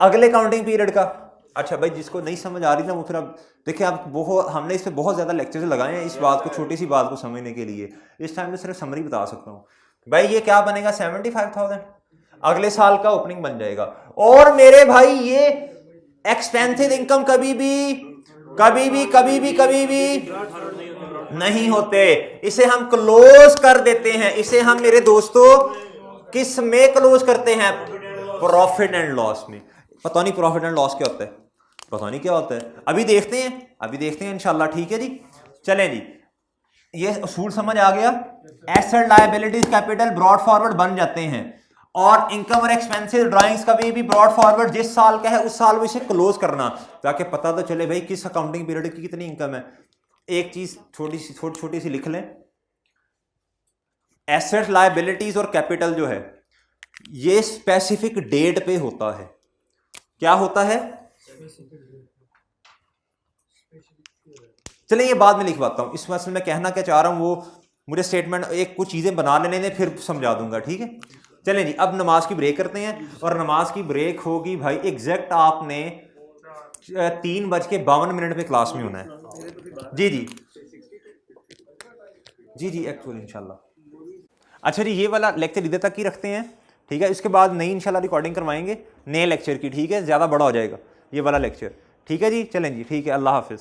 अगले काउंटिंग पीरियड का। अच्छा भाई, जिसको नहीं समझ आ रही ना वो फिर अब देखिए, आप वो हमने इस पे बहुत ज्यादा लेक्चर्स लगाए हैं इस बात को, छोटी सी बात को समझने के लिए। इस टाइम में सिर्फ समरी बता सकता हूँ भाई। ये क्या बनेगा 75,000, अगले साल का ओपनिंग बन जाएगा। और मेरे भाई ये एक्सपेंसिव इनकम कभी भी नहीं होते, इसे हम क्लोज कर देते हैं। इसे हम मेरे दोस्तों किस में क्लोज करते हैं, प्रॉफिट एंड लॉस में। पता नहीं प्रॉफिट एंड लॉस क्या होता है, पता नहीं क्या होता है, अभी देखते हैं इंशाल्लाह, ठीक है जी। चलें जी, ये उसूल समझ आ गया। Asset, liabilities, capital brought forward बन जाते हैं, और इनकम और एक्सपेंसेस ड्राइंग्स कभी भी ब्रॉड फॉरवर्ड जिस साल का है उस साल में इसे क्लोज करना, ताकि पता तो चले भाई किस अकाउंटिंग पीरियड की कितनी इनकम है। एक चीज छोटी सी लिख लें, एसेट, लायबिलिटीज और कैपिटल जो है ये स्पेसिफिक डेट पे होता है। क्या होता है, चलें ये बाद में लिखवाता हूं, इस मसले में कहना क्या चाह रहा हूं वो मुझे स्टेटमेंट एक कुछ चीजें बना लेने दें, फिर समझा दूंगा, ठीक है। चलें जी, अब नमाज की ब्रेक करते हैं, और नमाज की ब्रेक होगी भाई एग्जैक्ट आपने 3:52 पे क्लास में होना है। जी एक्चुअली इंशाल्लाह। अच्छा जी, ये वाला लेक्चर इधर तक ही रखते हैं, ठीक है। इसके बाद नई इंशाल्लाह रिकॉर्डिंग करवाएंगे नए लेक्चर की, ठीक है, ज़्यादा बड़ा हो जाएगा ये वाला लेक्चर, ठीक है जी। चलें जी, ठीक है, अल्लाह हाफिज़।